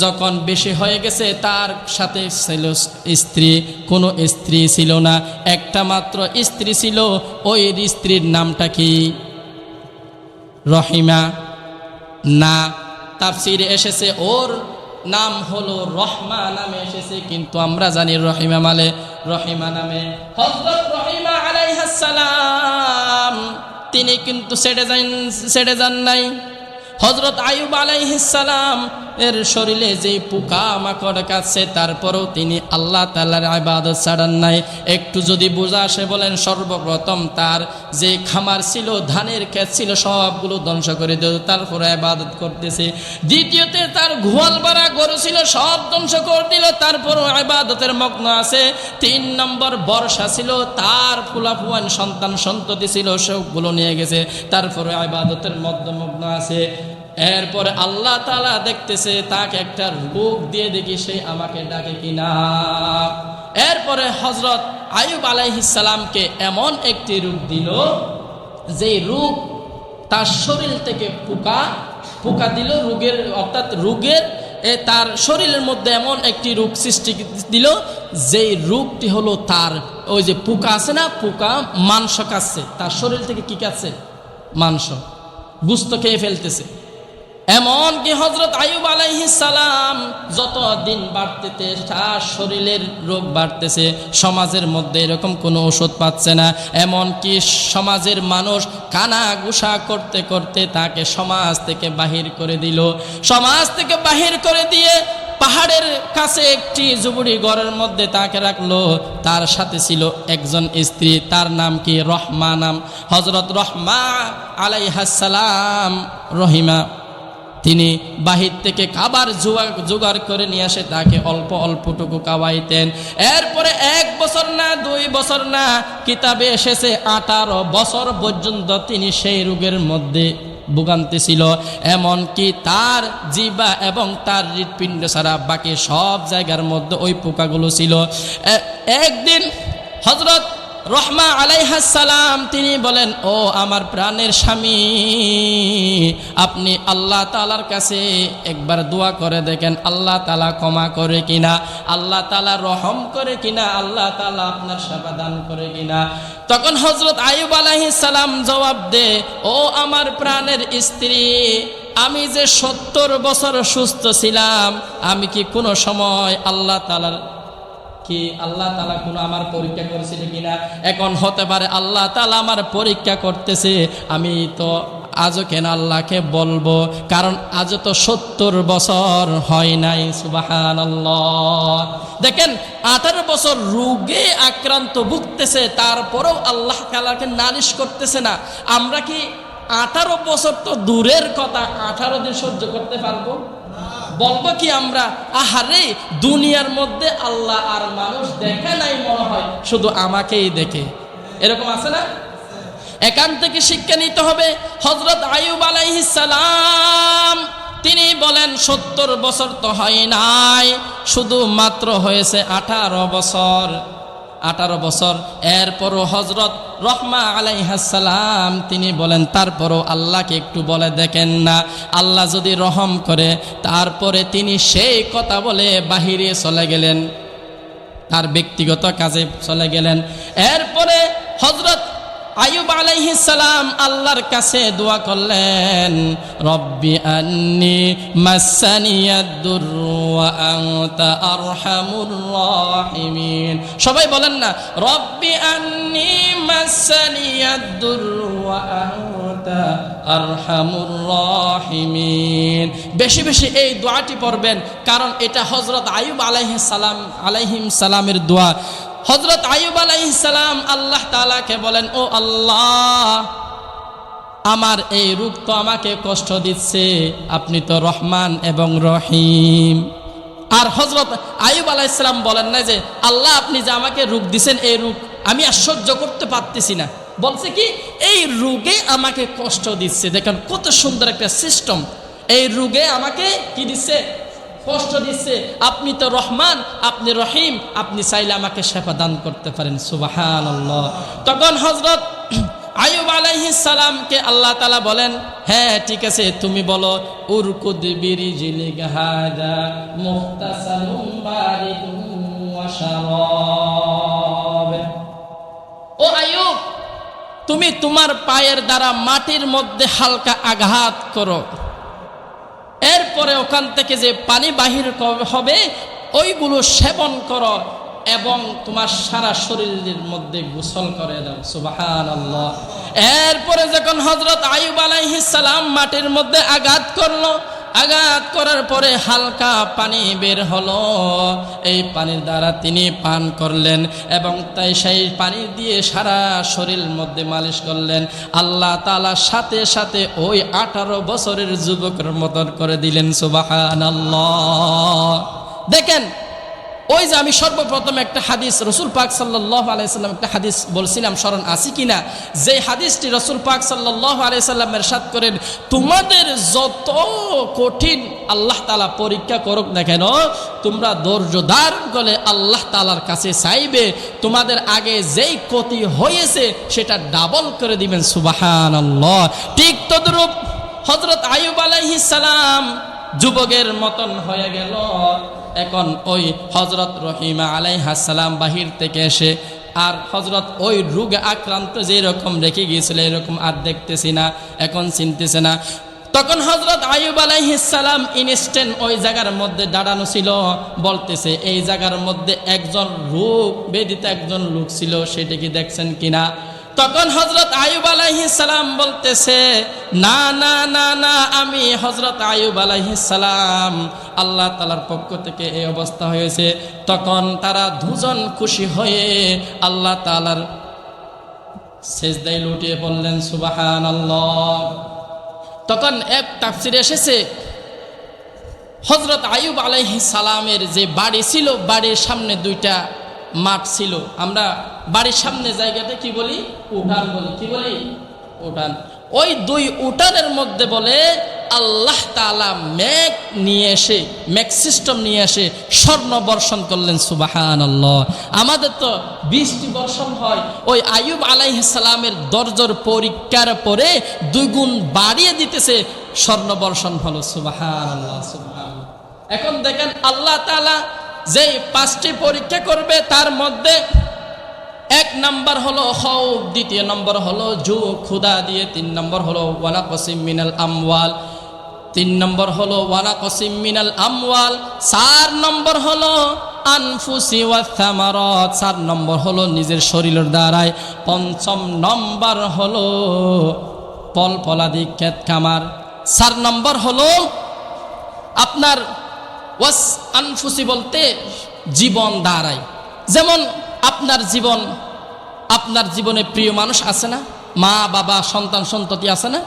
যখন বেশি হয়ে গেছে, তার সাথে ছিল স্ত্রী, কোনো স্ত্রী ছিল না, একটা মাত্র স্ত্রী ছিল। ওই স্ত্রীর নামটা কি? রহিমা না, তাফসীরে এসেছে ওর নাম হলো রহমা নামে এসেছে, কিন্তু আমরা জানি রহিমা মানে রহিমা নামে। হযরত রহিমা আলাইহিস সালাম তিনি কিন্তু ছেড়ে যান নাই। হযরত আইয়ুব আলাইহিস সালাম এর শরীরে যে পোকা মাকড় কাটছে, তারপরেও তিনি আল্লাহ তাআলার ইবাদত ছাড়েন নাই। একটু যদি বোঝা আসে বলেন, সর্বপ্রথম তার যে খামার ছিল, ধানের ক্ষেত ছিল, সবগুলো ধ্বংস করে দিল, তারপরে ইবাদত করতেছে। দ্বিতীয়তে তার গোয়াল ভরা গরু ছিল, সব ধ্বংস করে দিল, তারপরও ইবাদতের মগ্ন আছে। 3 নম্বর বর্ষা ছিল, তার ফুলাফুয়ান সন্তান সন্ততি ছিল, সবগুলো নিয়ে গেছে, তারপরে ইবাদতের মধ্যে মগ্ন আছে। এরপরে আল্লাহ তাআলা দেখতেছে তাকে একটা রোগ দিয়ে দেখি সে আমাকে ডাকে কিনা। এরপরে হযরত আইয়ুব আলাইহিস সালামকে এমন একটি রোগ দিল, যে রোগ তার শরীর থেকে পোকা দিল, রোগের অর্থাৎ রোগের তার শরীরের মধ্যে এমন একটি রোগ সৃষ্টি দিল, যেই রোগটি হলো তার ওই যে পোকা আছে না, পোকা মাংস খাচ্ছে, তার শরীর থেকে কি খাচ্ছে? মাংস, গোশত খেয়ে ফেলতেছে। এমনকি হযরত আইয়ুব আলাইহিস সালাম যত দিন বাড়তেছে তার শরীরের রোগ বাড়তেছে, সমাজের মধ্যে এরকম কোনো ওষুধ পাচ্ছে না। এমনকি সমাজের মানুষ কানা গুসা করতে করতে তাকে সমাজ থেকে বাহির করে দিল। সমাজ থেকে বাহির করে দিয়ে পাহাড়ের কাছে একটি ঝুপড়ি ঘরের মধ্যে তাকে রাখলো। তার সাথে ছিল একজন স্ত্রী, তার নাম কি? রহমা নাম, হযরত রহমা আলাইহাস সালাম রহিমা। তিনি বাহির থেকে খাবার জোগাড় করে নিয়ে আসে, তাকে অল্প অল্পটুকু খাওয়াইতেন। এরপরে 1 বছর না 2 বছর না, কিতাবে এসেছে 18 বছর পর্যন্ত তিনি সেই রোগের মধ্যে ভোগান্তি ছিল। এমনকি তার জিহ্বা এবং তার হৃৎপিণ্ড ছাড়া বাকি সব জায়গার মধ্যে ওই পোকাগুলো ছিল। একদিন হযরত রহমা আলাইহাস সালাম তিনি বলেন, ও আমার প্রাণের স্বামী, আপনি আল্লাহ তাআলার কাছে একবার দোয়া করে দেখেন, আল্লাহ তাআলা ক্ষমা করে কিনা, আল্লাহ তাআলা রহম করে কিনা, আল্লাহ তাআলা আপনার সেবা দান করে কিনা। তখন হযরত আইয়ুব আলাইহিস সালাম জবাব দে, ও আমার প্রাণের স্ত্রী, আমি যে 70 বছর সুস্থ ছিলাম, আমি কি কোনো সময় আল্লাহ তাআলার কোনো আমার পরীক্ষা করেছিল কিনা? এখন হতে পারে আল্লাহ তাআলা আমার পরীক্ষা করতেছে, আমি তো আজও কেন আল্লাহকে বলবো, কারণ আজও তো 70 বছর হয় নাই। সুবহানাল্লাহ। দেখেন 18 বছর রোগে আক্রান্ত ভুগতেছে, তারপরেও আল্লাহ তাআলাকে নালিশ করতেছে না। আমরা কি 18 বছর তো দূরের কথা, 18 দিন সহ্য করতে পারবো? বলবো কি আমরা, আহারে দুনিয়ার মধ্যে আল্লাহ আর মানুষ দেখে নাই, মনে হয় শুধু আমাকেই দেখে, এরকম আছে না? এখান থেকে শিক্ষা নিতে হবে। হযরত আইয়ুব আলাইহিস সালাম তিনি বলেন 70 বছর তো হয় নাই, শুধু মাত্র হয়েছে 18 বছর। 18 বছর। এরপরও হজরত রহমা আলাইহিস সালাম তিনি বলেন, তারপরও আল্লাহকে একটু বলে দেখেন না, আল্লাহ যদি রহম করে। তারপরে তিনি সেই কথা বলে বাহিরে চলে গেলেন, তার ব্যক্তিগত কাজে চলে গেলেন। এরপরে হজরত আইয়ুব আলাইহিস সালাম আল্লাহর কাছে দোয়া করলেন, রব্বি আন্নি মাসানিয়াদ দুররু ওয়া আনতা আরহামুর রাহিমিন। সবাই বলেন না, রব্বি আন্নি মাসানিয়াদ দুররু ওয়া আনতা আরহামুর রাহিমিন। বেশি বেশি এই দোয়াটি পড়বেন, কারণ এটা হযরত আইয়ুব আলাইহিস সালামের দোয়া। হযরত আইয়ুব আলাইহিস সালাম আল্লাহ তাআলাকে বলেন, ও আল্লাহ, আমার এই রোগ তো আমাকে কষ্ট দিচ্ছে, আপনি তো রহমান এবং রহিম। আর হযরত আইয়ুব আলাইহিস সালাম বলেন না যে আল্লাহ আপনি যে আমাকে রোগ দিবেন, এই রোগ আমি আর সহ্য করতে পারতেছি না, বলছে কি এই রোগে আমাকে কষ্ট দিচ্ছে। দেখেন কত সুন্দর একটা সিস্টেম, এই রোগে আমাকে কি দিচ্ছে, কষ্ট দিচ্ছে। আপনি তো রহমান, আপনি রহিম, আপনি চাইলে আমাকে শেফা দান করতে পারেন। সুবহানাল্লাহ। তখন হযরত আইয়ুব আলাইহিস সালামকে আল্লাহ তাআলা বলেন, হ্যাঁ ঠিক আছে, তুমি বলো, উরকুদ বিরিজলিকা হাদা মুখতাসালুম বারিদুন ওয়া শারাব। ও আইয়ুব, তুমি তোমার পায়ের দ্বারা মাটির মধ্যে হালকা আঘাত করো, এরপরে ওখান থেকে যে পানি বাহির হবে ওইগুলো সেবন করো এবং তোমার সারা শরীরের মধ্যে গোসল করে দাও। সুবহানাল্লাহ। এরপরে যখন হযরত আইয়ুব আলাইহিস সালাম মাটির মধ্যে আঘাত করলো, আঘাত করার পরে হালকা পানি বের হলো, এই পানির দ্বারা তিনি পান করলেন এবং তাই সেই পানি দিয়ে সারা শরীরের মধ্যে মালিশ করলেন। আল্লাহ তাআলা সাথে সাথে ওই 18 বছরের যুবকের মতন করে দিলেন। সুবহানাল্লাহ। দেখেন, ওই যে আমি সর্বপ্রথম একটা হাদিস রাসূল পাক সাল্লাল্লাহু আলাইহি সাল্লাম একটা হাদিস বলছিলাম, স্মরণ আছে কিনা, যে হাদিসটি রাসূল পাক সাল্লাল্লাহু আলাইহি সাল্লাম ইরশাদ করেন, তোমাদের যত কঠিন আল্লাহ তাআলা পরীক্ষা করুক না কেন, তোমরা ধৈর্য ধারণ করে আল্লাহ তাআলার কাছে চাইবে, তোমাদের আগে যেই ক্ষতি হয়েছে সেটা ডাবল করে দিবেন। সুবহানাল্লাহ। ঠিক তদ্রূপ হযরত আইয়ুব আলাইহিস সালাম যুবকের মতন হয়ে গেল। এখন ওই হযরত রহিমা আলাইহিস সালাম বাহির থেকে এসে আর হযরত ওই রোগে আক্রান্ত যেরকম রেখে গিয়েছিল এরকম আর দেখতেছি না, এখন চিনতেছে না। তখন হযরত আইয়ুব আলাইহিস সালাম ইনস্ট্যান্ট ওই জায়গার মধ্যে দাঁড়ানো ছিল, বলতেছে এই জায়গার মধ্যে একজন রোগ বেদিত একজন লোক ছিল, সেটা কি দেখছেন কিনা? তখন হযরত আইয়ুব আলাইহিস সালাম বলতেছে, না না না না, আমি হযরত আইয়ুব আলাইহিস সালাম, আল্লাহ তাআলার পক্ষ থেকে এই অবস্থা হয়েছে। তখন তারা দুজন খুশি হয়ে আল্লাহ তাআলার সিজদায় লুটিয়ে পড়লেন। সুবহানাল্লাহ। তখন এক তাফসীরে এসেছে, হযরত আইয়ুব আলাইহিস সালামের যে বাড়ি ছিল, বাড়ির সামনে দুইটা মাঠ ছিল। আমরা বাড়ির সামনে জায়গাটা কি বলি? উঠান বলি। কি বলি? উঠান। ওই দুই উঠানের মধ্যে বলে আল্লাহ তাআলা মেঘ নিয়ে এসে, মেঘ সিস্টেম নিয়ে এসে স্বর্ণ বর্ষণ করলেন। সুবহানাল্লাহ। আমাদের তো বৃষ্টি বর্ষণ হয়, ওই আইয়ুব আলাইহিস সালামের দরজর পরীক্ষার পরে 2 গুণ বাড়িয়ে দিতেছে, স্বর্ণ বর্ষণ হলো। সুবহানাল্লাহ সুবহানাল্লাহ। এখন দেখেন আল্লাহ তাআলা যে 5টি পরীক্ষা করবে তার মধ্যে 1 নম্বর হলো খৌফ, 2 নম্বর হলো জু ক্ষুধা দিয়ে, 3 নম্বর হলো ওয়ালা কসিম মিনাল আমওয়াল, 3 নম্বর হলো ওয়ালা কসিম মিনাল আমওয়াল, 4 নম্বর হলো আনফুসি ওয়া থামারাত, 4 নম্বর হলো নিজের শরীরের দ্বারায়, 5ম নম্বর হলো ফল ফলাদি ক্ষেত খামার, 4 নম্বর হলো আপনার ওয়াস আনফুসি বলতে জীবন দ্বারায়। যেমন আপনার জীবনে প্রিয় মানুষ আছে না, মা বাবা সন্তান সন্ততি আছে না,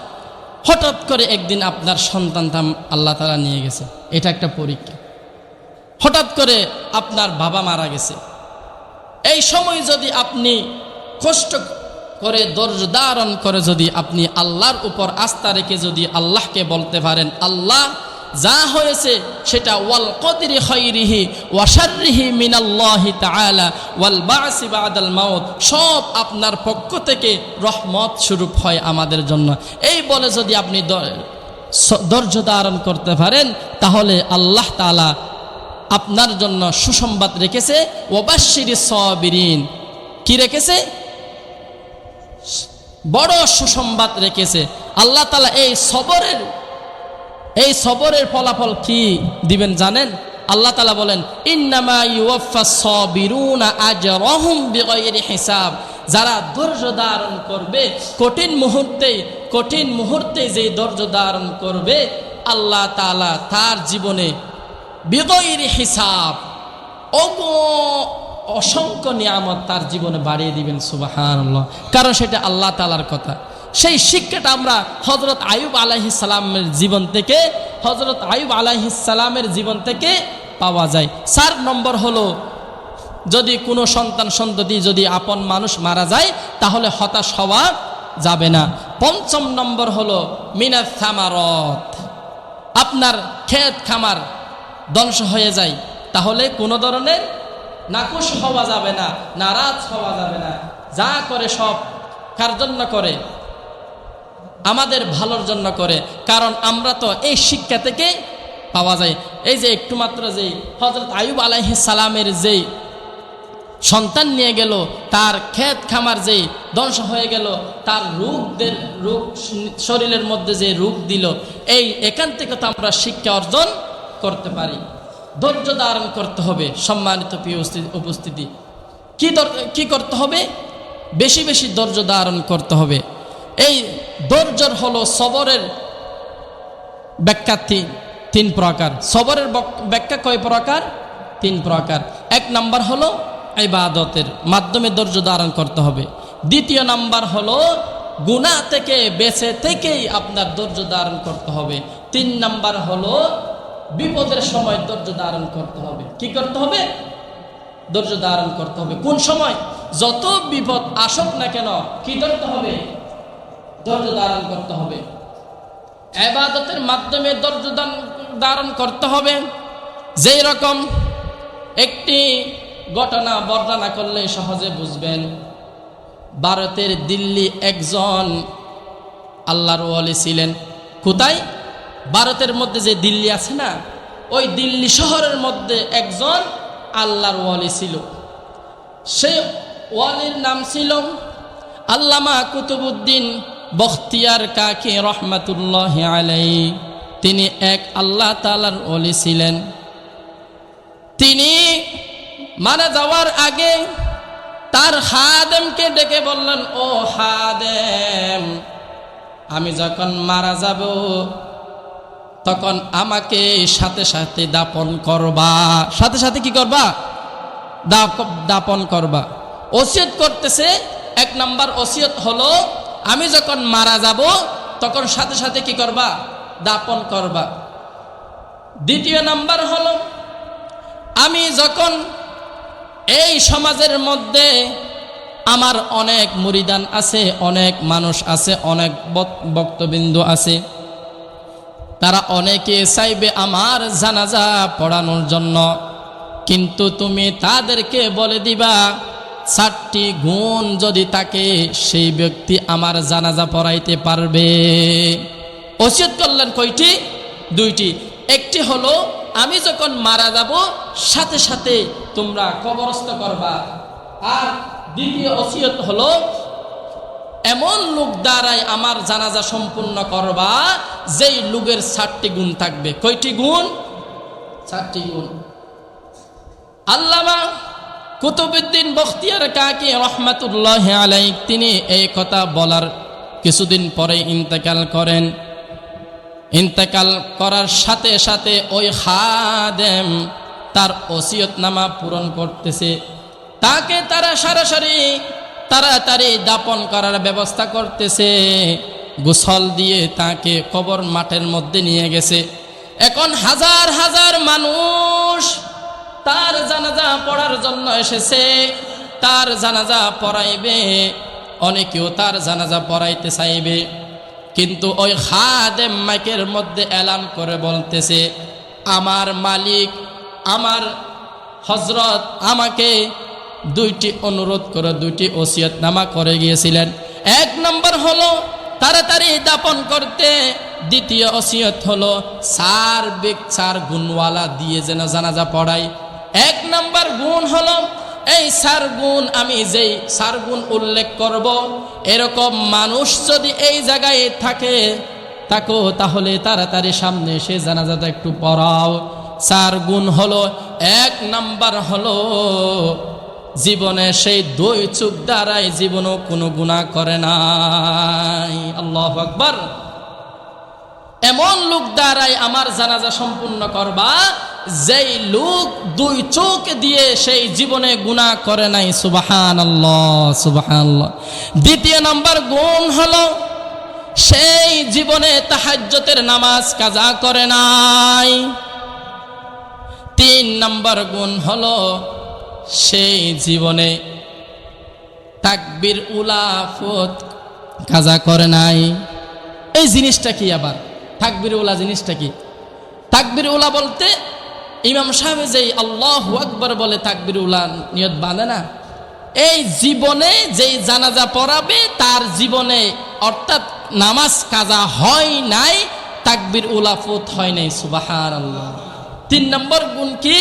হঠাৎ করে একদিন আপনার সন্তানটা আল্লাহ তাআলা নিয়ে গেছে, এটা একটা পরীক্ষা। হঠাৎ করে আপনার বাবা মারা গেছে, এই সময় যদি আপনি কষ্ট করে ধৈর্য ধারণ করে যদি আপনি আল্লাহর উপর আস্থা রেখে যদি আল্লাহকে বলতে পারেন, আল্লাহ যা হয়েছে সেটা ওয়াল কদরি খাইরিহি ওয়া শাররিহি মিনাল্লাহি তাআলা ওয়াল বা'সি বা'দাল মাউত, সব আপনার পক্ষ থেকে রহমত স্বরূপ হয় আমাদের জন্য। এই বলে যদি আপনি ধৈর্য ধারণ করতে পারেন তাহলে আল্লাহ তাআলা আপনার জন্য সুসংবাদ রেখেছে, ওয়াবাশশিরিস সাবিরিন। কি রেখেছে? বড় সুসংবাদ রেখেছে আল্লাহ তাআলা। এই সবরের ফলাফল কি দিবেন জানেন? আল্লাহ তাআলা বলেন, ইন্নামা ইউওয়াফাস সাবিরুনা আজরাহুম বিগাইরি হিসাব। যারা ধৈর্য ধারণ করবে, কঠিন মুহূর্তে যে ধৈর্য ধারণ করবে, আল্লাহ তাআলা তার জীবনে বিগাইরি হিসাব অসংখ্য নিয়ামত তার জীবনে বাড়িয়ে দিবেন। সুবহানাল্লাহ। কারণ সেটা আল্লাহ তাআলার কথা। সেই শিক্ষাটা আমরা হযরত আইয়ুব আলাইহিস সালামের জীবন থেকে পাওয়া যায়। 4 নম্বর হলো, যদি কোনো সন্ততি যদি আপন মানুষ মারা যায় তাহলে হতাশ হওয়া যাবে না। 5 নম্বর হলো মিনাস সামারত। আপনার ক্ষেত খামার ধ্বংস হয়ে যায় তাহলে কোনো ধরনের নাকুশ হওয়া যাবে না, নারাজ হওয়া যাবে না। যা করে সব কার জন্য করে? আমাদের ভালোর জন্য করে। কারণ আমরা তো এই শিক্ষা থেকে পাওয়া যায়। এই যে একটু মাত্র যে হযরত আইয়ুব আলাইহিস সালামের যেই সন্তান নিয়ে গেল, তার ক্ষেত খামার যেই ধ্বংস হয়ে গেল, তার রোগ শরীরের মধ্যে যে রোগ দিল, এখান থেকে তো আমরা শিক্ষা অর্জন করতে পারি। ধৈর্য ধারণ করতে হবে। সম্মানিত প্রিয় উপস্থিতি, কি করতে হবে? বেশি বেশি ধৈর্য ধারণ করতে হবে। এই ধৈর্যর হলো সবরের ব্যাখ্যা 3 প্রকার। সবরের ব্যাখ্যা কয় প্রকার? 3 প্রকার। 1 নাম্বার হলো ইবাদতের মাধ্যমে ধৈর্য ধারণ করতে হবে। 2 নাম্বার হলো গুনাহ থেকে বেঁচে থেকেই আপনার ধৈর্য ধারণ করতে হবে। 3 নাম্বার হলো বিপদের সময় ধৈর্য ধারণ করতে হবে। কি করতে হবে? ধৈর্য ধারণ করতে হবে। কোন সময়? যত বিপদ আসুক না কেন কি করতে হবে? ধৈর্য ধারণ করতে হবে। ইবাদতের মাধ্যমে ধৈর্য ধারণ করতে হবে। যেই রকম একটি ঘটনা বর্ণনা করলে সহজে বুঝবেন। ভারতের দিল্লি একজন আল্লাহর ওয়ালি ছিলেন। কোথায়? ভারতের মধ্যে যে দিল্লি আছে না, ওই দিল্লি শহরের মধ্যে একজন আল্লাহর ওয়ালি ছিল। সেই ওয়ালির নাম ছিল আল্লামা কুতুবউদ্দিন বখতিয়ার কাকি রহমাতুল্লাহি আলাইহি। তিনি এক আল্লাহ তাআলার ওলি ছিলেন। তিনি মারা যাওয়ার আগে তার খাদেমকে ডেকে বললেন, ও খাদেম, আমি যখন মারা যাব তখন আমাকে সাথে সাথে দাপন করবা। সাথে সাথে কি করবা? দাপন করবা। ওসিয়ত করতেছে। 1 নাম্বার ওসিয়ত হলো, আমি যখন মারা যাব তখন সাথে সাথে কি করবা? দাপন করবা। 2 নাম্বার হলো, আমি যখন এই সমাজের মধ্যে আমার অনেক মুরিদান আছে, অনেক মানুষ আছে, অনেক ভক্তবৃন্দ আছে, তারা অনেকে চাইবে আমার জানাজা পড়ানোর জন্য, কিন্তু তুমি তাদেরকে বলে দিবা 4টি গুণ যদি থাকে সেই ব্যক্তি আমার জানাজা পড়াইতে পারবে। ওসিয়ত করলেন কয়টি? 2টি। একটি হলো, আমি যখন মারা যাব সাথে সাথে তোমরা কবরস্থ করবা। আর 2য় ওসিয়ত হলো, এমন লোক দ্বারাই আমার জানাজা সম্পূর্ণ করবা যেই লোকের 4টি গুণ থাকবে। কয়টি গুণ? 4টি গুণ। আল্লামা কুতুবউদ্দিন বখতিয়ার কাকি রহমাতুল্লাহি আলাইহি তিনি এই কথা বলার কিছুদিন পরে ইন্তেকাল করেন। ইন্তেকাল করার সাথে সাথে ওই খাদেম তার ওসিয়তনামা পূরণ করতেছে। তাকে তারা সরাসরি তাড়াতাড়ি দাপন করার ব্যবস্থা করতেছে। গোসল দিয়ে তাকে কবর মাঠের মধ্যে নিয়ে গেছে। এখন হাজার হাজার মানুষ তার জানাজা পড়ার জন্য এসেছে। তার জানাজা পড়াইবে, অনেকেও তার জানাজা পড়াইতে চাইবে। কিন্তু ওই খাদেম মাইকের মধ্যে এলান করে বলতেছে, আমার মালিক, আমার হযরত আমাকে দুইটি অনুরোধ করে, দুইটি ওসিয়তনামা করে গিয়েছিলেন। এক নম্বর হলো তাড়াতাড়ি দাপন করতে, দ্বিতীয় ওসিয়ত হলো চার গুণওয়ালা দিয়ে যেন জানাজা পড়ায়। এক নম্বর গুণ হলো এই 4 গুণ, আমি যেই 4 গুণ উল্লেখ করব, এরকম মানুষ যদি এই জায়গায় থাকো তাহলে তাড়াতাড়ি সামনে এসে জানাজাটা একটু পড়াও। 4 গুণ হলো, 1 নাম্বার হলো জীবনে সেই 2 চোখ দ্বারাই জীবনও কোনো গুনাহ করে নাই। আল্লাহু আকবার। এমন লোক দ্বারাই আমার জানাজা সম্পূর্ণ করবা যেই লোক 2 চোখ দিয়ে সেই জীবনে গুনাহ করে নাই। সুবহানাল্লাহ, সুবহানাল্লাহ। দ্বিতীয় নাম্বার গুণ হলো সেই জীবনে তাহাজ্জুদের নামাজ কাজা করে নাই। 3 নাম্বার গুণ হলো সেই জীবনে তাকবীর উলা ফত কাজা করে নাই। এই জিনিসটা কি? আবার তাকবীর উলা জিনিসটা কি? তাকবীর উলা বলতে ইমাম সাহেব যেই আল্লাহু আকবার বলে তাকবীর উলা নিয়ত বাঁধে না, এই জীবনে যেই জানাজা পড়াবে তার জীবনে অর্থাৎ নামাজ কাজা হয় নাই, তাকবীর উলা ফত হয় নাই। সুবহানাল্লাহ। 3 নম্বর গুণ কি?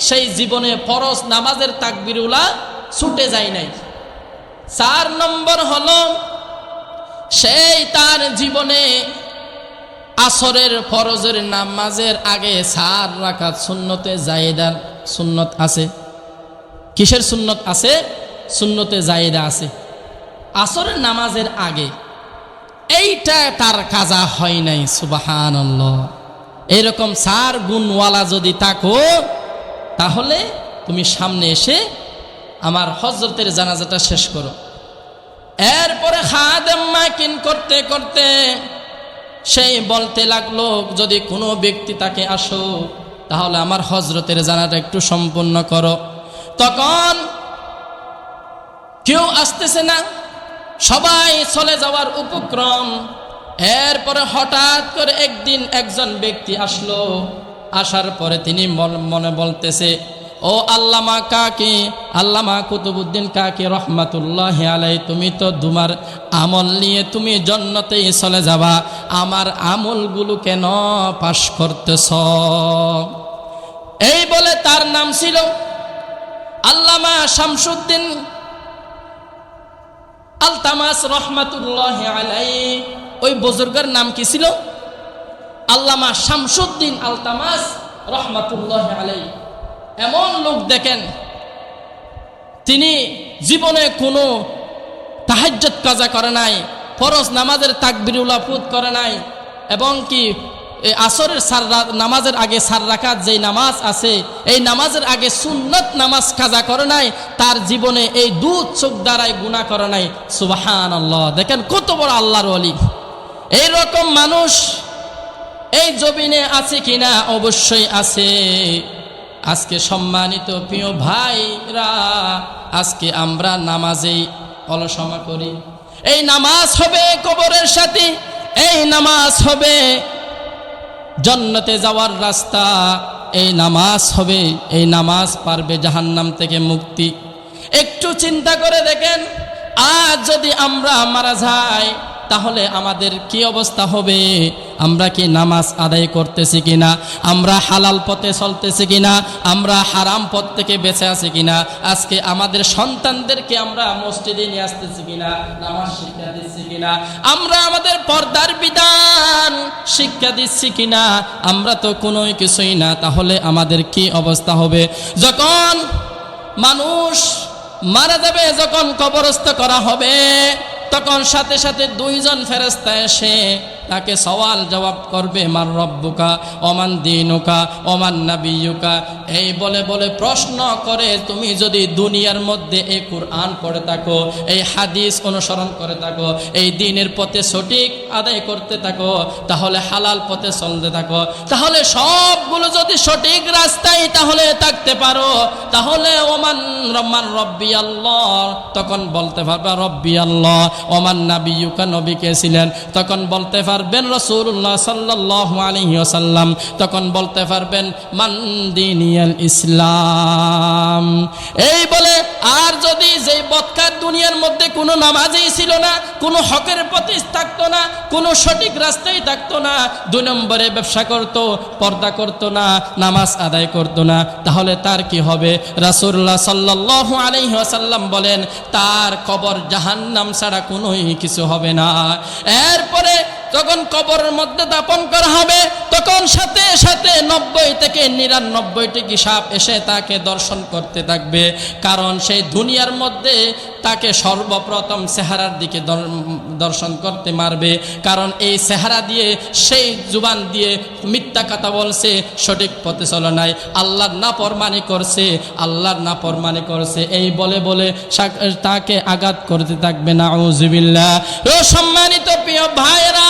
সেই জীবনে ফরজ নামাজের তাকবীর উলা ছুটে যায় নাই। 4 নম্বর হলো সেই তার জীবনে আসরের ফরজের নামাজের আগে 4 রাকাত সুন্নতে জায়েদার সুন্নত আছে। কিসের সুন্নত আছে? সুন্নতে জায়েদা আছে আসরের নামাজের আগে, এইটা তার কাজা হয় নাই। সুবহানাল্লাহ। এরকম 4 গুণওয়ালা যদি থাকো তাহলে তুমি সামনে এসে আমার হযরতের জানাজাটা শেষ করো। এরপরে খাদেম মাইকিন করতে করতে সেই বলতে লাগলো, যদি কোনো ব্যক্তি তাকে আসো তাহলে আমার হযরতের জানাজাটা একটু সম্পূর্ণ করো। তখন কেউ আসতেছে না, সবাই চলে যাওয়ার উপক্রম। এরপরে হঠাৎ করে একদিন একজন ব্যক্তি আসলো। আসার পরে তিনি মনে বলতেছে, ও আল্লামা কাকি, আল্লামা কুতুবউদ্দিন কাকি রহমাতুল্লাহি আলাইহি, তুমি তো তোমার আমল নিয়ে তুমি জান্নাতেই চলে যাবা, আমার আমলগুলো কেন পাশ করতেছ? এই বলে তার নাম ছিল আল্লামা শামসুদ্দিন আলতামাস রহমাতুল্লাহি আলাইহি। ওই বুজুর্গের নাম কি ছিল? আল্লামা শামসুদ্দিন আলতামাস রহমাতুল্লাহি আলাইহি। এমন লোক দেখেন, তিনি জীবনে কোনো তাহাজ্জুদ কাজা করে নাই, ফরজ নামাজের তাকবীর উলা ফুত করে নাই, এবং কি আসরের নামাজের আগে 4 রাকাত যেই নামাজ আছে এই নামাজের আগে সুন্নত নামাজ কাজা করে নাই, তার জীবনে এই 2 চোখ দ্বারাই গুনাহ করে নাই। সুবহানাল্লাহ। দেখেন কত বড় আল্লাহর ওলি। এইরকম মানুষ এই জমিনে আছে কিনা? অবশ্যই আছে। আজকে সম্মানিত প্রিয় ভাইরা, আজকে আমরা নামাজেই অলসমা করি। এই নামাজ হবে কবরের সাথী, এই নামাজ হবে জান্নাতে যাওয়ার রাস্তা, এই নামাজ হবে, এই নামাজ পারবে জাহান্নাম থেকে মুক্তি। একটু চিন্তা করে দেখেন, আজ যদি আমরা মারা যাই তাহলে আমাদের কি অবস্থা হবে? আমরা কি নামাজ আদায় করতেছি কিনা? আমরা হালাল পথে চলতেছি কিনা? আমরা হারাম পথ থেকে বেঁচে আছি কিনা? আজকে আমাদের সন্তানদেরকে আমরা মসজিদে নিয়ে আসতেছি কিনা? নামাজ শিক্ষা দিচ্ছি কিনা? আমরা আমাদের পর্দার বিধান শিক্ষা দিচ্ছি কিনা? আমরা তো কোনো কিছুই না। তাহলে আমাদের কি অবস্থা হবে? যখন মানুষ মারা যাবে, যখন কবরস্থ করা হবে, তখন সাথে সাথে 2 জন ফেরেশতা এসে তাকে সওয়াল জবাব করবে, মান রব্বুকা ওমান দীনুকা ওমান নাবিয়ুকা। এই বলে বলে প্রশ্ন করে। তুমি যদি দুনিয়ার মধ্যে এই কুরআন পড়ে থাকো, এই হাদিস অনুসরণ করে থাকো, এই দ্বীনের পথে সঠিক আদায় করতে থাকো, তাহলে হালাল পথে চলতে থাকো, তাহলে সবগুলো যদি সঠিক রাস্তায় তাহলে থাকতে পারো, তাহলে ওমান রহমান রব্বি আল্লাহ, তখন বলতে পারবে রব্বি আল্লাহ। ওমান নাবিয়ুকা, নবী কে ছিলেন, তখন বলতে পারবেন রাসূলুল্লাহ সাল্লাল্লাহু আলাইহি ওয়াসাল্লাম, তখন বলতে পারবেন মান দীনিয়াল ইসলাম। এই বলে আর যদি যেই বদকার দুনিয়ার মধ্যে কোনো নামাজই ছিল না, কোনো হকের পথে থাকতো না, কোনো সঠিক রাস্তায় থাকতো না, 2 নম্বরে ব্যবসা করত, পর্দা করতো না, নামাজ আদায় করতো না, তাহলে তার কি হবে? রাসূলুল্লাহ সাল্লাল্লাহু আলাইহি ওয়াসাল্লাম বলেন তার কবর জাহান্নাম ছাড়া কোনোই কিছু হবে না। এরপরে যখন কবরের মধ্যে দাপন করা হবে, তখন সাথে সাথে 90 থেকে 99টি সাপ এসে তাকে দর্শন করতে থাকবে। কারণ সেই দুনিয়ার মধ্যে তাকে সর্বপ্রথম চেহারার দিকে দর্শন করতে মারবে। কারণ এই চেহারা দিয়ে, সেই জুবান দিয়ে মিথ্যা কথা বলছে, সঠিক পথে চলে নাই, আল্লাহর নাফরমানি করছে, আল্লাহর নাফরমানি করছে, এই বলে বলে তাকে আঘাত করতে থাকবে। নাউযুবিল্লাহ। ও সম্মানিত প্রিয় ভাইরা,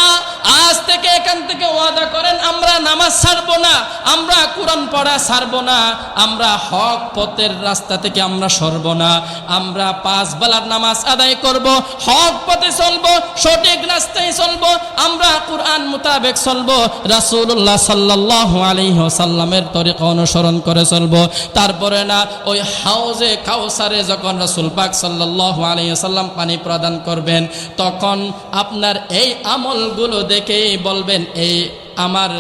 আজ থেকে এখান থেকে ওয়াদা করেন আমরা নামাজ ছাড়বো না, আমরা কোরআন পড়া ছাড়বো না, আমরা হক পথের রাস্তা থেকে আমরা সরবো না, আমরা 5 বেলার নামাজ আদায় করব, হক পথে চলবো, সঠিক রাস্তায় চলবো, আমরা কোরআন মোতাবেক চলবো, রাসূলুল্লাহ সাল্লাল্লাহু আলাইহি ওয়াসাল্লামের তরিকা অনুসরণ করে চলবো। তারপরে না ওই হাউজে কাউসারে যখন রাসূল পাক সাল্লাল্লাহু আলাইহি ওয়াসাল্লাম পানি প্রদান করবেন, তখন আপনার এই আমলগুলো দেখেই বলবেন এই আমার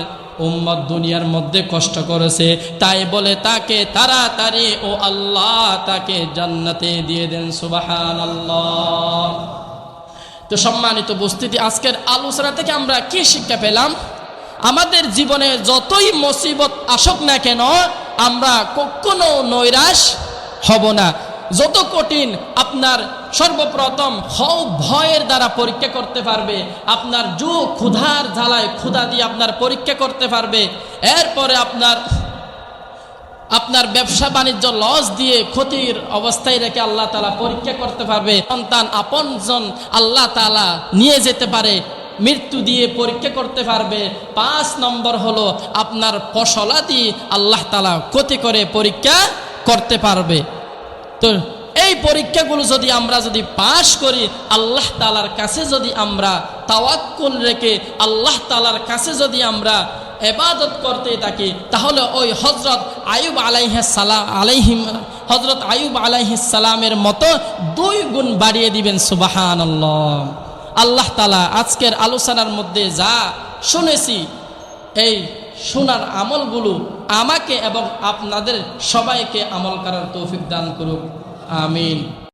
উম্মত দুনিয়ার মধ্যে কষ্ট করেছে, তাই বলে তাকে তাড়াতাড়ি ও আল্লাহ তাকে জান্নাতে দিয়ে দেন। সুবহানাল্লাহ। তো সম্মানিত উপস্থিতি, আজকের আলোচনা থেকে আমরা কি শিক্ষা পেলাম? আমাদের জীবনে যতই মুসিবত আসুক না কেন, আমরা কখনো নৈরাশ হব না। যত কঠিন আপনার সর্বপ্রথম ভয়ের দ্বারা পরীক্ষা করতে পারবে, আপনার ক্ষুধার জ্বালায় ক্ষুধা দিয়ে আপনার পরীক্ষা করতে পারবে, এরপরে আপনার ব্যবসা বাণিজ্য লস দিয়ে ক্ষতির অবস্থায় রেখে আল্লাহ তাআলা পরীক্ষা করতে পারবে। সন্তান আপনজন আল্লাহ তাআলা নিয়ে যেতে পারে, মৃত্যু দিয়ে পরীক্ষা করতে পারবে। 5 নম্বর হলো আপনার ফসলাদি আল্লাহ তাআলা ক্ষতি করে পরীক্ষা করতে পারবে। তো এই পরীক্ষাগুলো যদি আমরা পাশ করি, আল্লাহ তাআলার কাছে যদি আমরা তাওয়াক্কুল রেখে আল্লাহ তাআলার কাছে যদি আমরা ইবাদত করতে থাকি, তাহলে ওই হযরত আইয়ুব আলাইহিস সালামের মতো 2 গুণ বাড়িয়ে দিবেন। সুবহানাল্লাহ। আল্লাহ তাআলা আজকের আলোচনার মধ্যে যা শুনেছি, এই শোনার আমলগুলো আমাকে এবং আপনাদের সবাইকে আমল করার তৌফিক দান করুক। আমিন।